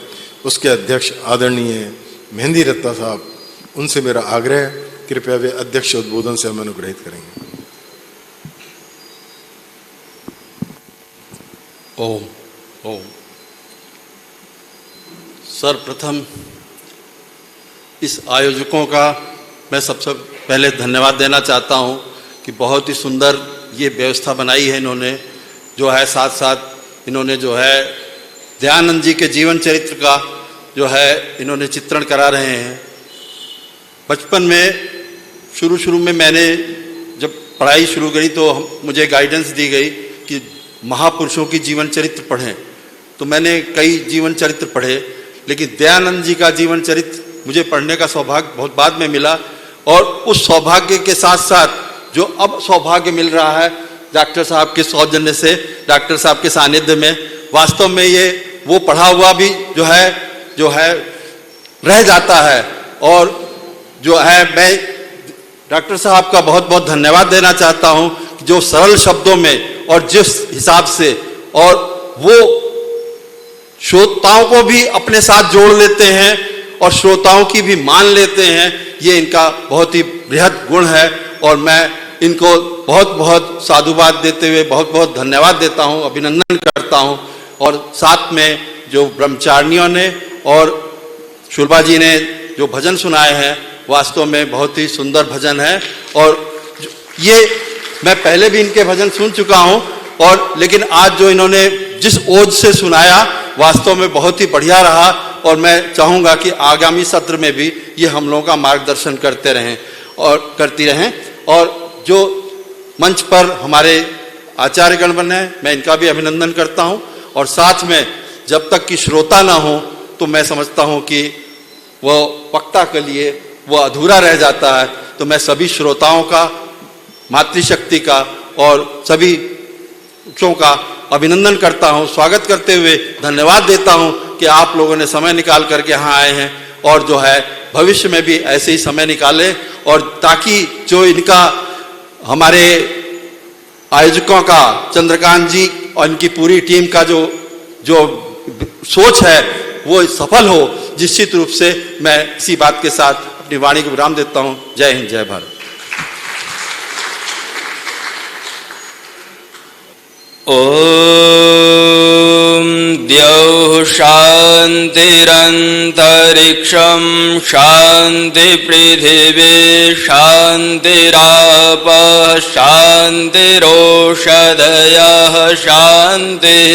उसके अध्यक्ष आदरणीय मेहंदी रत्ता साहब, उनसे मेरा आग्रह है, कृपया वे अध्यक्ष उद्बोधन से हम अनुग्रहित करेंगे। ओम ओम। सर्वप्रथम इस आयोजकों का मैं सबसे पहले धन्यवाद देना चाहता हूं कि बहुत ही सुंदर ये व्यवस्था बनाई है इन्होंने, जो है साथ साथ इन्होंने जो है दयानंद जी के जीवन चरित्र का जो है इन्होंने चित्रण करा रहे हैं। बचपन में शुरू में मैंने जब पढ़ाई शुरू करी तो मुझे गाइडेंस दी गई कि महापुरुषों की जीवन चरित्र पढ़ें। तो मैंने कई जीवन चरित्र पढ़े, लेकिन दयानंद जी का जीवन चरित्र मुझे पढ़ने का सौभाग्य बहुत बाद में मिला। और उस सौभाग्य के साथ साथ जो अब सौभाग्य मिल रहा है डॉक्टर साहब के सौजन्य से, डॉक्टर साहब के सानिध्य में, वास्तव में ये वो पढ़ा हुआ भी जो है रह जाता है। और जो है मैं डॉक्टर साहब का बहुत बहुत धन्यवाद देना चाहता हूँ कि जो सरल शब्दों में और जिस हिसाब से, और वो श्रोताओं को भी अपने साथ जोड़ लेते हैं और श्रोताओं की भी मान लेते हैं, ये इनका बहुत ही बृहद गुण है। और मैं इनको बहुत बहुत साधुवाद देते हुए बहुत बहुत धन्यवाद देता हूँ, अभिनंदन करता हूँ। और साथ में जो ब्रह्मचारिणियों ने और शुल्बा जी ने जो भजन सुनाए हैं, वास्तव में बहुत ही सुंदर भजन है। और ये मैं पहले भी इनके भजन सुन चुका हूँ, और लेकिन आज जो इन्होंने जिस ओज से सुनाया वास्तव में बहुत ही बढ़िया रहा। और मैं चाहूँगा कि आगामी सत्र में भी ये हम लोगों का मार्गदर्शन करते रहें और करती रहें। और जो मंच पर हमारे आचार्यगण बने हैं, मैं इनका भी अभिनंदन करता हूँ। और साथ में जब तक कि श्रोता ना हो तो मैं समझता हूँ कि वो वक्ता के लिए वो अधूरा रह जाता है। तो मैं सभी श्रोताओं का, मातृशक्ति का और सभी बच्चों का अभिनंदन करता हूं, स्वागत करते हुए धन्यवाद देता हूं कि आप लोगों ने समय निकाल करके यहाँ आए हैं। और जो है भविष्य में भी ऐसे ही समय निकालें, और ताकि जो इनका हमारे आयोजकों का, चंद्रकांत जी और इनकी पूरी टीम का जो सोच है वो सफल हो। निश्चित रूप से मैं इसी बात के साथ अपनी वाणी को विराम देता हूं। जय हिंद, जय भारत। ॐ द्यौः शान्तिरन्तरिक्षं शान्तिपृथिवी शान्तिरापः शान्तिरोषधयः शान्तिः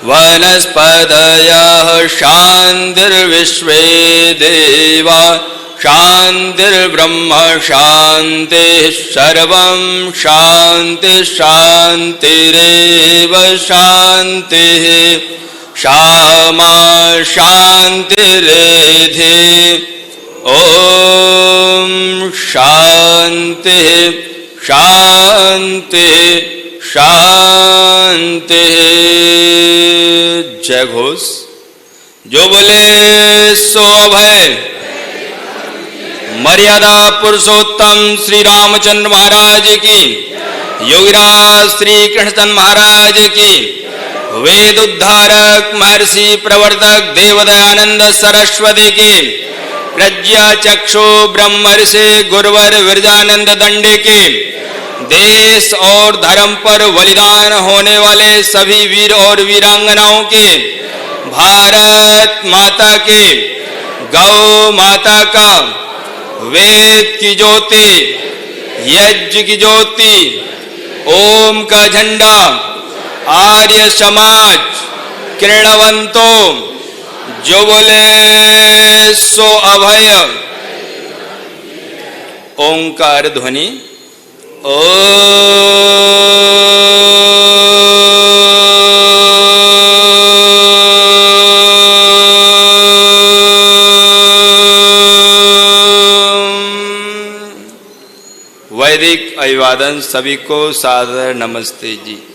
वनस्पतयः शान्तिर्विश्वे देवा शान्तिर्ब्रह्म शान्तिः सर्वं शान्ति शान्तिरेव शान्तिः शामा शान्तिरेधि ॐ शान्तिः शान्तिः शान्तिः। जय घोष। जो बोले सो अभय। मर्यादा पुरुषोत्तम श्री रामचंद्र महाराज की, योगीराज श्री कृष्णचंद्र महाराज की, वेद उद्धारक महर्षि प्रवर्तक देवदयानंद सरस्वती की, प्रज्ञा चक्षु ब्रह्म ऋषि गुरुवर विरजानंद दंडे के, देश और धर्म पर बलिदान होने वाले सभी वीर और वीरांगनाओं के, भारत माता के, गौ माता का, वेद की ज्योति, यज्ञ की ज्योति, ओम का झंडा, आर्य समाज किरणवंतों, जो बोले सो अभय। ओंकार ध्वनि। वैदिक अभिवादन। सभी को सादर नमस्ते जी।